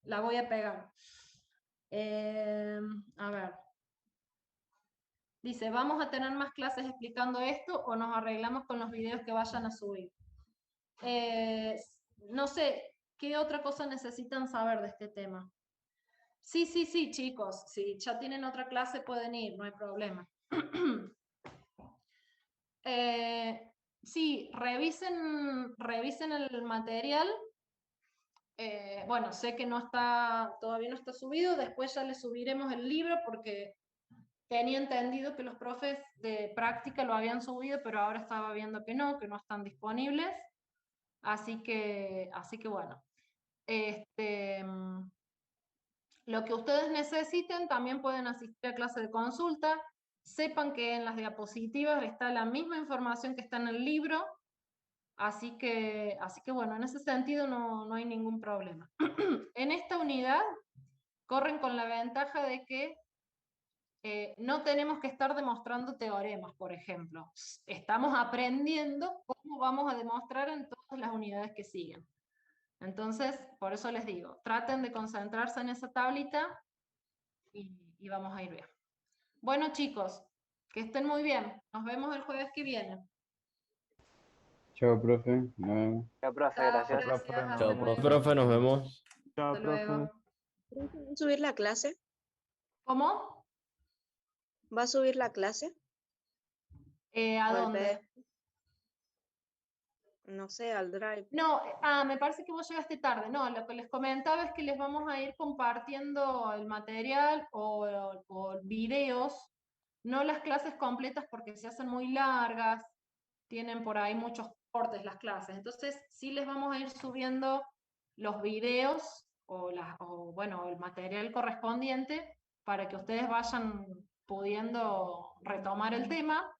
la voy a pegar. A ver. Dice, ¿vamos a tener más clases explicando esto o nos arreglamos con los videos que vayan a subir? No sé, ¿qué otra cosa necesitan saber de este tema? Sí, chicos, si ya tienen otra clase pueden ir, no hay problema. Sí, revisen el material. Bueno, sé que todavía no está subido, después ya les subiremos el libro porque tenía entendido que los profes de práctica lo habían subido, pero ahora estaba viendo que no están disponibles. Así que bueno. Lo que ustedes necesiten, también pueden asistir a clase de consulta. Sepan que en las diapositivas está la misma información que está en el libro. Así que bueno, en ese sentido no hay ningún problema. En esta unidad corren con la ventaja de que no tenemos que estar demostrando teoremas, por ejemplo. Estamos aprendiendo cómo vamos a demostrar en todas las unidades que siguen. Entonces, por eso les digo, traten de concentrarse en esa tablita y vamos a ir bien. Bueno, chicos, que estén muy bien. Nos vemos el jueves que viene. Chao, profe. Nos vemos. Chao, profe, Chao, gracias. gracias. Chao, Hasta luego. profe, nos vemos. Chao, Hasta profe. luego. ¿Va a subir la clase? ¿Cómo? ¿Va a subir la clase? ¿A ¿O el dónde? PDF? No sé, al Drive. No, me parece que vos llegaste tarde. No, lo que les comentaba es que les vamos a ir compartiendo el material o videos, no las clases completas porque se hacen muy largas, tienen por ahí muchos cortes las clases. Entonces, sí les vamos a ir subiendo los videos bueno, el material correspondiente para que ustedes vayan pudiendo retomar el tema.